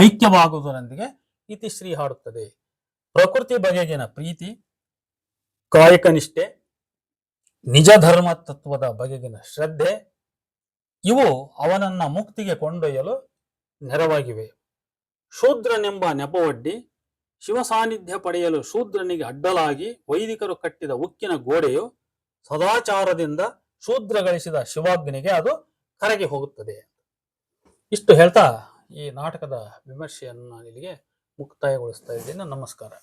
ಐಕ್ಯವಾಗುವುದರೊಂದಿಗೆ ಇತಿಶ್ರೀ ಹಾಡುತ್ತದೆ. ಪ್ರಕೃತಿ ಬಗೆಗಿನ ಪ್ರೀತಿ, ಕಾಯಕ ನಿಷ್ಠೆ, ನಿಜ ಧರ್ಮ ತತ್ವದ ಬಗೆಗಿನ ಶ್ರದ್ಧೆ ಇವು ಅವನನ್ನ ಮುಕ್ತಿಗೆ ಕೊಂಡೊಯ್ಯಲು ನೆರವಾಗಿವೆ. ಶೂದ್ರನೆಂಬ ನೆಪವೊಡ್ಡಿ ಶಿವ ಸಾನ್ನಿಧ್ಯ ಪಡೆಯಲು ಶೂದ್ರನಿಗೆ ಅಡ್ಡಲಾಗಿ ವೈದಿಕರು ಕಟ್ಟಿದ ಉಕ್ಕಿನ ಗೋಡೆಯು ಸದಾಚಾರದಿಂದ ಶೂದ್ರ ಗಳಿಸಿದ ಶಿವಾಗ್ನಿಗೆ ಅದು ಕರಗಿ ಹೋಗುತ್ತದೆ. ಇಷ್ಟು ಹೇಳ್ತಾ ಈ ನಾಟಕದ ವಿಮರ್ಶೆಯನ್ನು ನಾನು ಇಲ್ಲಿಗೆ ಮುಕ್ತಾಯಗೊಳಿಸ್ತಾ ಇದ್ದೇನೆ. ನಮಸ್ಕಾರ.